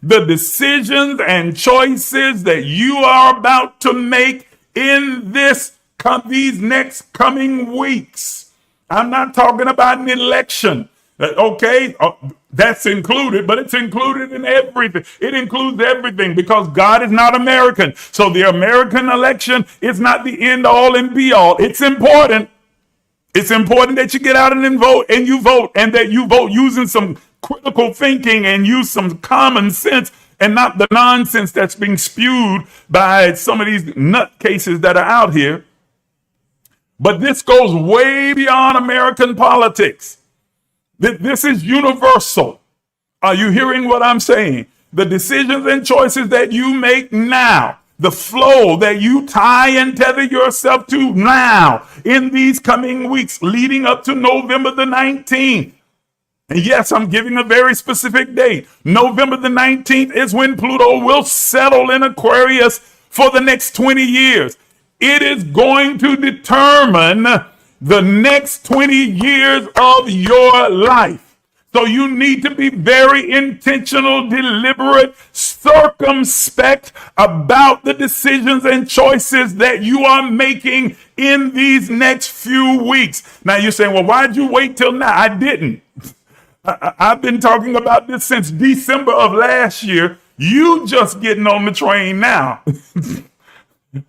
The decisions and choices that you are about to make in these next coming weeks. I'm not talking about an election. Okay, that's included, but it's included in everything. It includes everything, because God is not American. So the American election is not the end all and be all. It's important. It's important that you get out and vote, and that you vote using some critical thinking and use some common sense and not the nonsense that's being spewed by some of these nutcases that are out here. But this goes way beyond American politics. This is universal. Are you hearing what I'm saying? The decisions and choices that you make now, the flow that you tie and tether yourself to now in these coming weeks leading up to November the 19th. And yes, I'm giving a very specific date. November the 19th is when Pluto will settle in Aquarius for the next 20 years. It is going to determine the next 20 years of your life. So you need to be very intentional, deliberate, circumspect about the decisions and choices that you are making in these next few weeks. Now you're saying, well, why'd you wait till now? I didn't. I've been talking about this since December of last year. You just getting on the train now.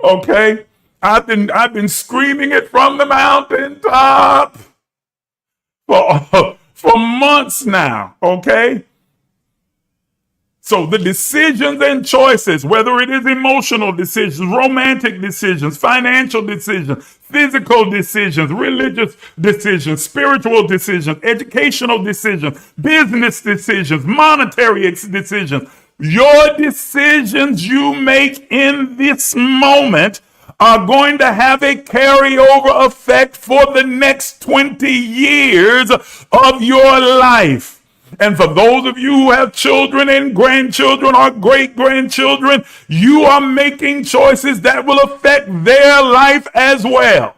Okay? I've been screaming it from the mountaintop for months now, okay? So the decisions and choices, whether it is emotional decisions, romantic decisions, financial decisions, physical decisions, religious decisions, spiritual decisions, educational decisions, business decisions, monetary decisions, your decisions you make in this moment are going to have a carryover effect for the next 20 years of your life. And for those of you who have children and grandchildren or great-grandchildren, you are making choices that will affect their life as well.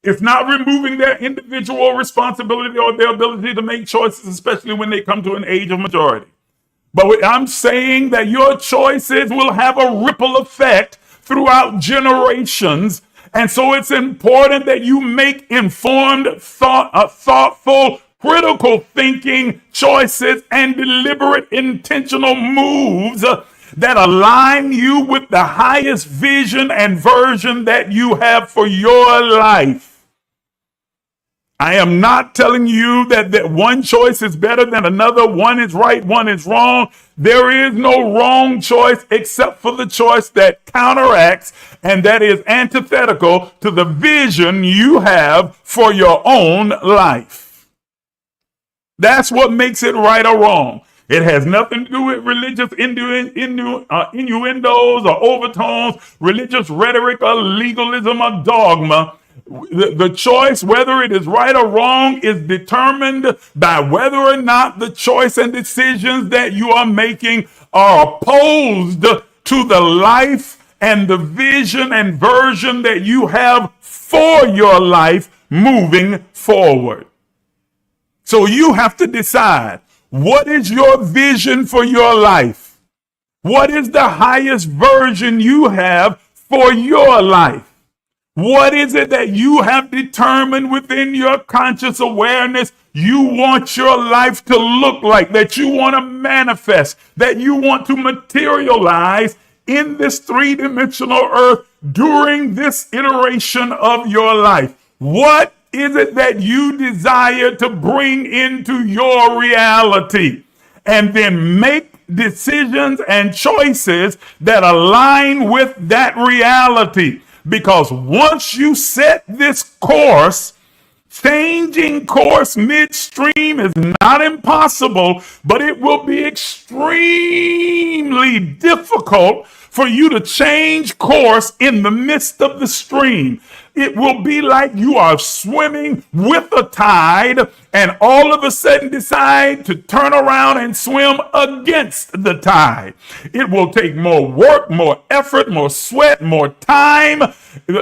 It's not removing their individual responsibility or their ability to make choices, especially when they come to an age of majority. But I'm saying that your choices will have a ripple effect throughout generations. And so it's important that you make informed, thoughtful, critical thinking, choices, and deliberate intentional moves that align you with the highest vision and version that you have for your life. I am not telling you that one choice is better than another. One is right, one is wrong. There is no wrong choice except for the choice that counteracts and that is antithetical to the vision you have for your own life. That's what makes it right or wrong. It has nothing to do with religious innuendos or overtones, religious rhetoric or legalism or dogma. The choice, whether it is right or wrong, is determined by whether or not the choice and decisions that you are making are opposed to the life and the vision and version that you have for your life moving forward. So you have to decide, what is your vision for your life? What is the highest version you have for your life? What is it that you have determined within your conscious awareness you want your life to look like, that you want to manifest, that you want to materialize in this three-dimensional earth during this iteration of your life? What is it that you desire to bring into your reality? And then make decisions and choices that align with that reality. Because once you set this course, changing course midstream is not impossible, but it will be extremely difficult for you to change course in the midst of the stream. It will be like you are swimming with a tide and all of a sudden decide to turn around and swim against the tide. It will take more work, more effort, more sweat, more time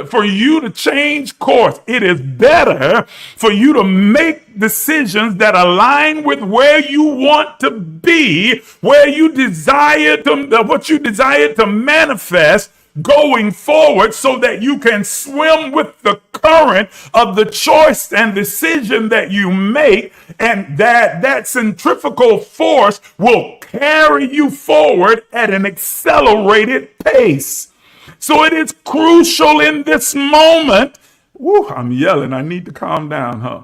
for you to change course. It is better for you to make decisions that align with where you want to be, where you desire to, what you desire to manifest going forward, so that you can swim with the current of the choice and decision that you make, and that centrifugal force will carry you forward at an accelerated pace. So it is crucial in this moment. Woo, I'm yelling. I need to calm down, huh?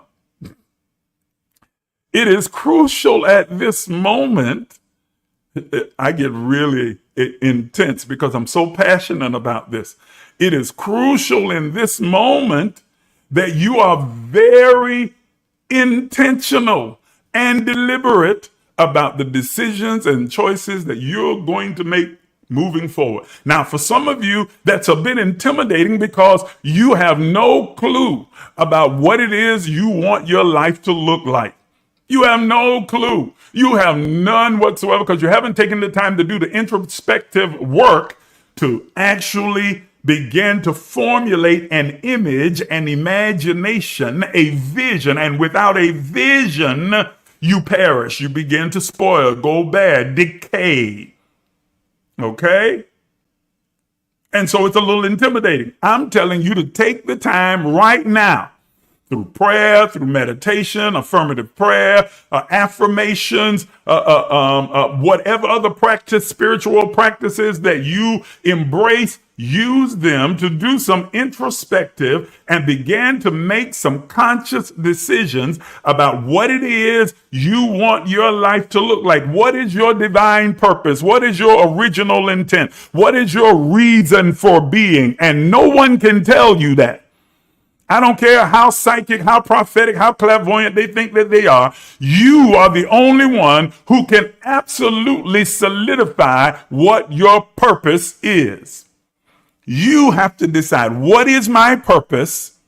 It is crucial at this moment. I get really intense because I'm so passionate about this. It is crucial in this moment that you are very intentional and deliberate about the decisions and choices that you're going to make moving forward. Now, for some of you, that's a bit intimidating because you have no clue about what it is you want your life to look like. You have no clue. You have none whatsoever because you haven't taken the time to do the introspective work to actually begin to formulate an image, an imagination, a vision. And without a vision, you perish. You begin to spoil, go bad, decay. Okay? And so it's a little intimidating. I'm telling you to take the time right now, through prayer, through meditation, affirmative prayer, affirmations, whatever other practice, spiritual practices that you embrace, use them to do some introspective and begin to make some conscious decisions about what it is you want your life to look like. What is your divine purpose? What is your original intent? What is your reason for being? And no one can tell you that. I don't care how psychic, how prophetic, how clairvoyant they think that they are. You are the only one who can absolutely solidify what your purpose is. You have to decide, what is my purpose?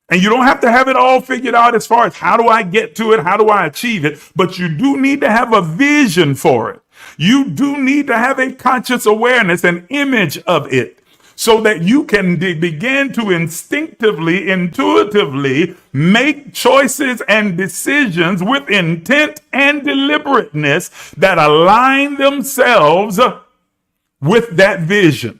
And you don't have to have it all figured out as far as how do I get to it? How do I achieve it? But you do need to have a vision for it. You do need to have a conscious awareness, an image of it, so that you can begin to instinctively, intuitively make choices and decisions with intent and deliberateness that align themselves with that vision.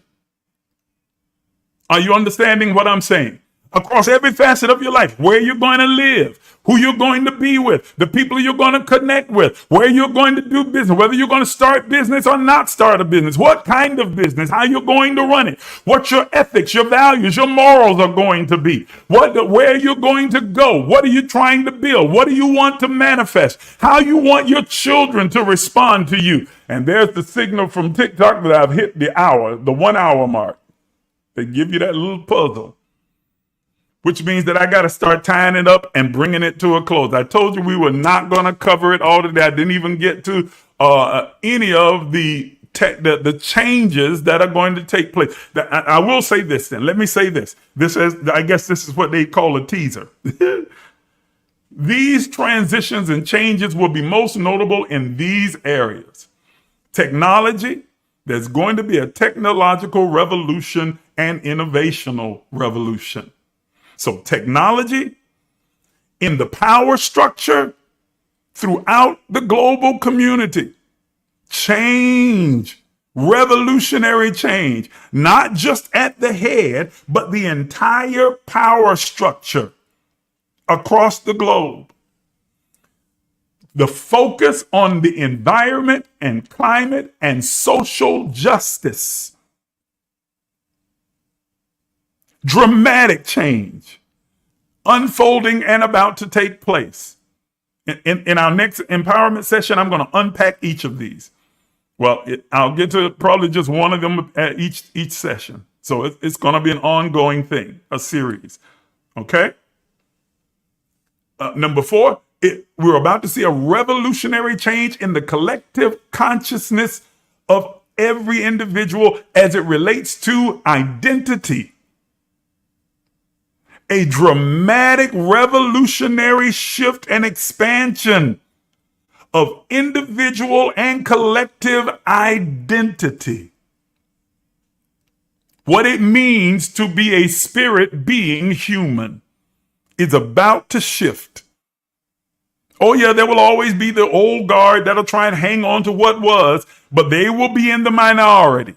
Are you understanding what I'm saying? across every facet of your life, where you're going to live, who you're going to be with, the people you're going to connect with, where you're going to do business, whether you're going to start business or not start a business, what kind of business, how you're going to run it, what your ethics, your values, your morals are going to be, where you're going to go, what are you trying to build, what do you want to manifest, how you want your children to respond to you. And there's the signal from TikTok that I've hit the 1 hour mark. They give you that little puzzle, which means that I got to start tying it up and bringing it to a close. I told you we were not going to cover it all today. I didn't even get to any of the changes that are going to take place. I will say this then. Let me say this. I guess this is what they call a teaser. These transitions and changes will be most notable in these areas. Technology. There's going to be a technological revolution and innovational revolution. So technology in the power structure throughout the global community. Change, revolutionary change, not just at the head, but the entire power structure across the globe. The focus on the environment and climate and social justice. Dramatic change unfolding and about to take place. In our next empowerment session, I'm going to unpack each of these. Well, I'll get to probably just one of them at each session. So it's going to be an ongoing thing, a series. Okay? Number 4, we're about to see a revolutionary change in the collective consciousness of every individual as it relates to identity. A dramatic revolutionary shift and expansion of individual and collective identity. What it means to be a spirit being human is about to shift. Oh yeah, there will always be the old guard that'll try and hang on to what was, but they will be in the minority.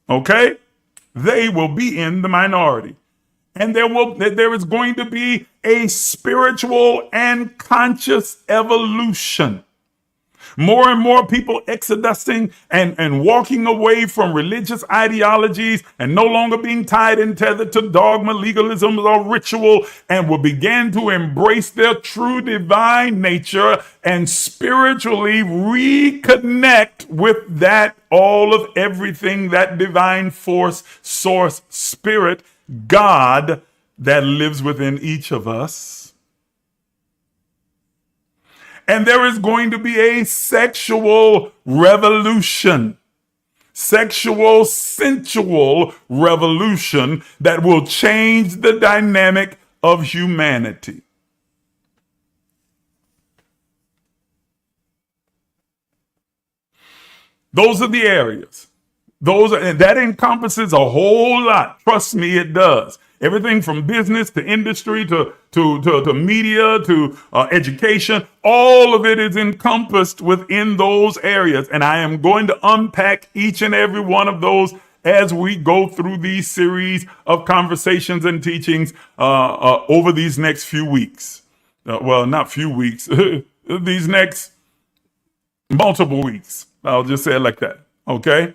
Okay? They will be in the minority. And there is going to be a spiritual and conscious evolution. More and more people exodusing and walking away from religious ideologies and no longer being tied and tethered to dogma, legalism, or ritual, and will begin to embrace their true divine nature and spiritually reconnect with that, all of everything, that divine force, source, spirit, God that lives within each of us. And there is going to be a sexual revolution, sexual, sensual revolution that will change the dynamic of humanity. Those are the areas. That encompasses a whole lot. Trust me, it does. Everything from business to industry to media to education, all of it is encompassed within those areas. And I am going to unpack each and every one of those as we go through these series of conversations and teachings over these next few weeks. Well, not few weeks, these next multiple weeks. I'll just say it like that. Okay?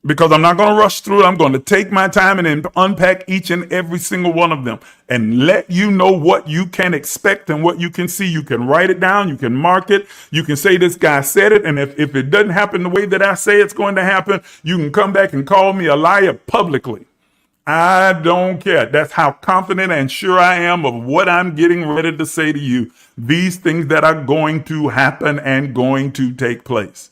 Because I'm not going to rush through it. I'm going to take my time and then unpack each and every single one of them and let you know what you can expect and what you can see. You can write it down. You can mark it. You can say this guy said it. And if it doesn't happen the way that I say it's going to happen, you can come back and call me a liar publicly. I don't care. That's how confident and sure I am of what I'm getting ready to say to you. These things that are going to happen and going to take place.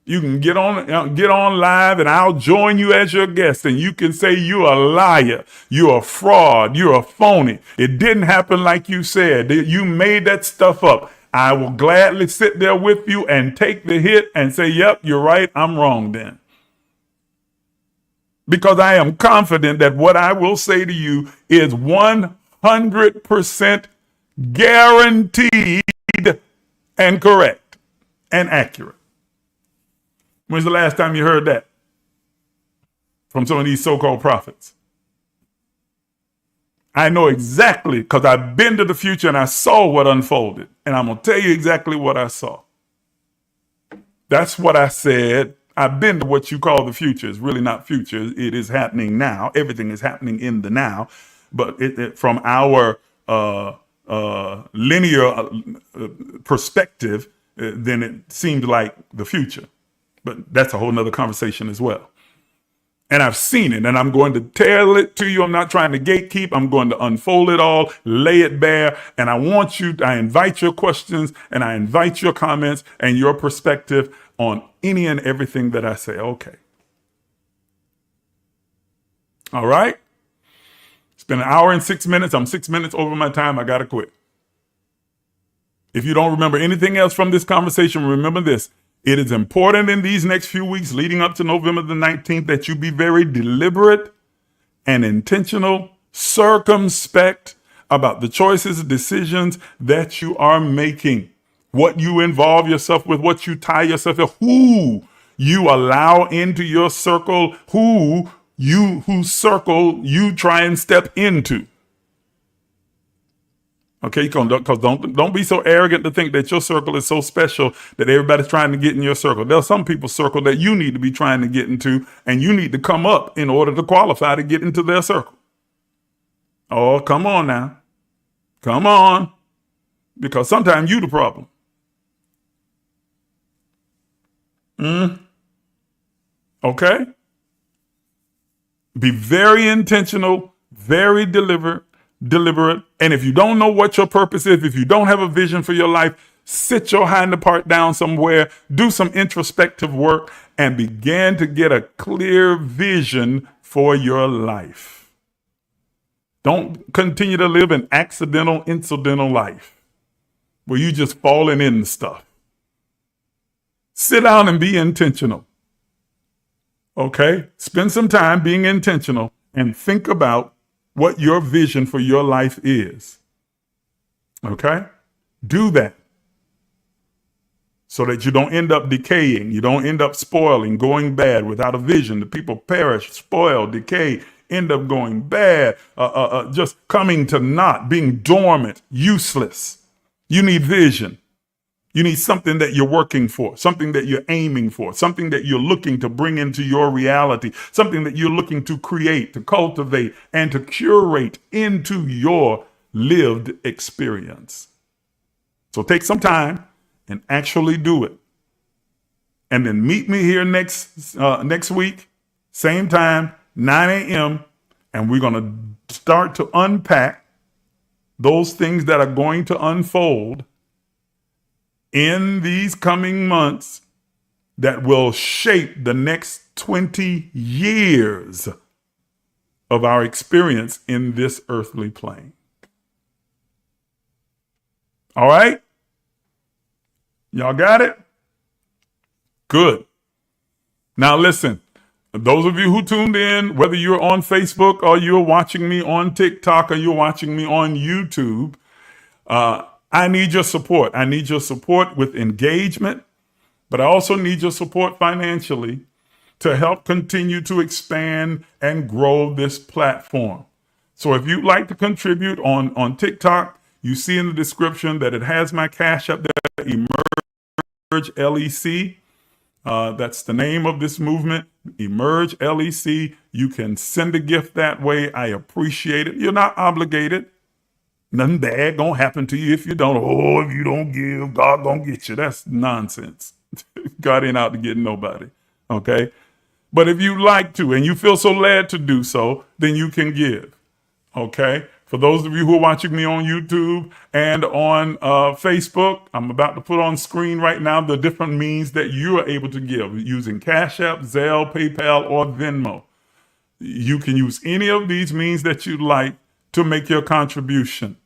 You can get on live and I'll join you as your guest and you can say you're a liar, you're a fraud, you're a phony. It didn't happen like you said. You made that stuff up. I will gladly sit there with you and take the hit and say, yep, you're right, I'm wrong then. Because I am confident that what I will say to you is 100% guaranteed and correct and accurate. When's the last time you heard that from some of these so-called prophets? I know exactly, because I've been to the future and I saw what unfolded. And I'm going to tell you exactly what I saw. That's what I said. I've been to what you call the future. It's really not future. It is happening now. Everything is happening in the now. But from our linear perspective, then it seemed like the future. But that's a whole nother conversation as well. And I've seen it, and I'm going to tell it to you. I'm not trying to gatekeep. I'm going to unfold it all, lay it bare. And I invite your questions, and I invite your comments and your perspective on any and everything that I say. Okay. All right. It's been an hour and 6 minutes. I'm 6 minutes over my time. I got to quit. If you don't remember anything else from this conversation, remember this. It is important in these next few weeks leading up to November the 19th that you be very deliberate and intentional, circumspect about the choices, decisions that you are making, what you involve yourself with, what you tie yourself with, who you allow into your circle, whose circle you try and step into. Okay, because don't be so arrogant to think that your circle is so special that everybody's trying to get in your circle. There are some people's circle that you need to be trying to get into, and you need to come up in order to qualify to get into their circle. Oh, come on now. Come on. Because sometimes you the problem. Okay? Be very intentional, very deliberate. And if you don't know what your purpose is, if you don't have a vision for your life, sit your hind part down somewhere, do some introspective work, and begin to get a clear vision for your life. Don't continue to live an accidental, incidental life where you just falling into stuff. Sit down and be intentional. Okay? Spend some time being intentional and think about what your vision for your life is. Okay? Do that so that you don't end up decaying. You don't end up spoiling, going bad without a vision. The people perish, spoil, decay, end up going bad, just coming to naught, being dormant, useless. You need vision. You need something that you're working for, something that you're aiming for, something that you're looking to bring into your reality, something that you're looking to create, to cultivate, and to curate into your lived experience. So take some time and actually do it. And then meet me here next week, same time, 9 a.m., and we're going to start to unpack those things that are going to unfold in these coming months that will shape the next 20 years of our experience in this earthly plane. All right? Y'all got it? Good. Now listen, those of you who tuned in, whether you're on Facebook or you're watching me on TikTok or you're watching me on YouTube, I need your support. I need your support with engagement, but I also need your support financially to help continue to expand and grow this platform. So if you'd like to contribute on TikTok, you see in the description that it has my CashApp there, emergelec. That's the name of this movement, emergelec. You can send a gift that way. I appreciate it. You're not obligated. Nothing bad gonna happen to you if you don't. Oh, if you don't give, God gonna get you. That's nonsense. God ain't out to get nobody. Okay? But if you like to and you feel so led to do so, then you can give. Okay? For those of you who are watching me on YouTube and on Facebook, I'm about to put on screen right now the different means that you are able to give using CashApp, Zelle, PayPal, or Venmo. You can use any of these means that you like to make your contribution.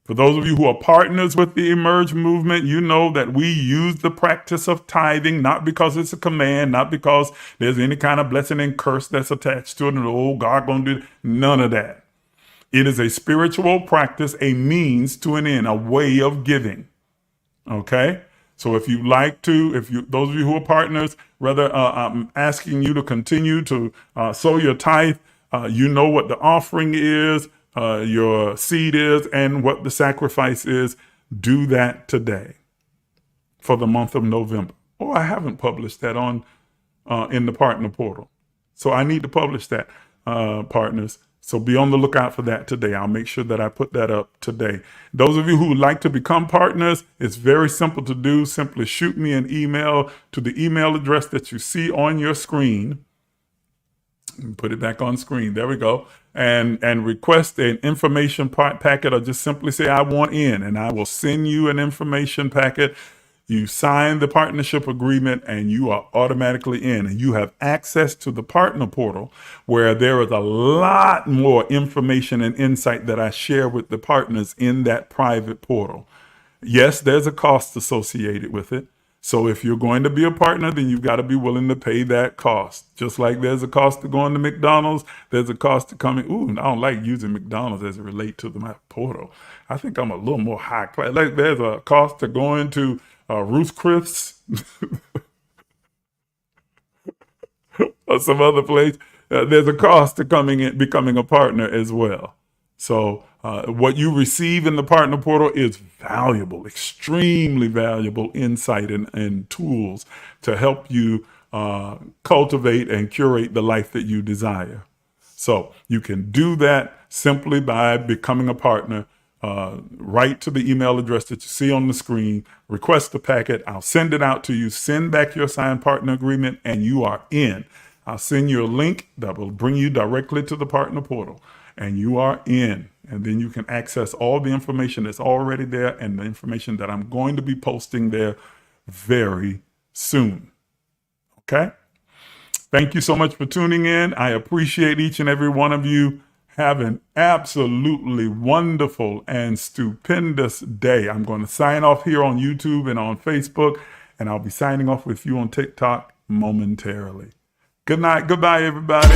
For those of you who are partners with the Emerge movement, you know that we use the practice of tithing, not because it's a command, not because there's any kind of blessing and curse that's attached to it, and oh, God gonna do it. None of that. It is a spiritual practice, a means to an end, a way of giving. Okay? So if you like to, those of you who are partners, rather, I'm asking you to continue to sow your tithe. You know what the offering is. your seed is and what the sacrifice is. Do that today for the month of November. Oh, I haven't published that on in the partner portal. So I need to publish that, partners. So be on the lookout for that today. I'll make sure that I put that up today. Those of you who would like to become partners, it's very simple to do. Simply shoot me an email to the email address that you see on your screen. Put it back on screen. There we go. And request an information packet, or just simply say, I want in, and I will send you an information packet. You sign the partnership agreement and you are automatically in, and you have access to the partner portal where there is a lot more information and insight that I share with the partners in that private portal. Yes, there's a cost associated with it. So if you're going to be a partner, then you've got to be willing to pay that cost. Just like there's a cost to going to McDonald's, there's a cost to coming. Ooh, I don't like using McDonald's as it relates to my portal. I think I'm a little more high class. Like there's a cost to going to Ruth's Chris or some other place. There's a cost to becoming a partner as well. So what you receive in the partner portal is valuable, extremely valuable insight and tools to help you cultivate and curate the life that you desire. So you can do that simply by becoming a partner. Write to the email address that you see on the screen, request the packet. I'll send it out to you. Send back your signed partner agreement and you are in. I'll send you a link that will bring you directly to the partner portal and you are in. And then you can access all the information that's already there and the information that I'm going to be posting there very soon. Okay? Thank you so much for tuning in. I appreciate each and every one of you. Have an absolutely wonderful and stupendous day. I'm going to sign off here on YouTube and on Facebook, and I'll be signing off with you on TikTok momentarily. Good night. Goodbye, everybody.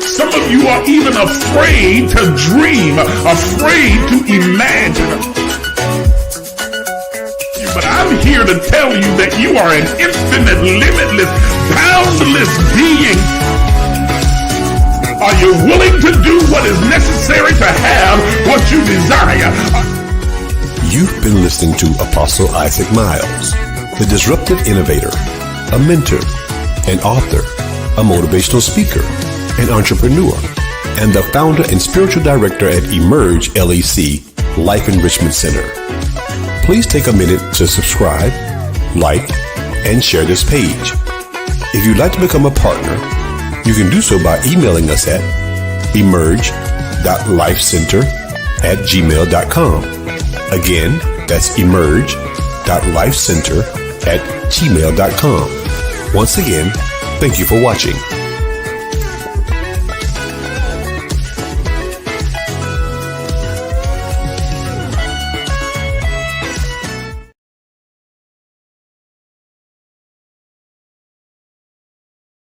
Some of you are even afraid to dream, afraid to imagine. But I'm here to tell you that you are an infinite, limitless, boundless being. Are you willing to do what is necessary to have what you desire? You've been listening to Apostle Isaac Miles, the disruptive innovator, a mentor, an author, a motivational speaker, an entrepreneur, and the founder and spiritual director at emergelec Life Enrichment Center. Please take a minute to subscribe, like, and share this page. If you'd like to become a partner, you can do so by emailing us at emerge.lifecenter@gmail.com. Again, that's emerge.lifecenter@gmail.com. Once again, thank you for watching.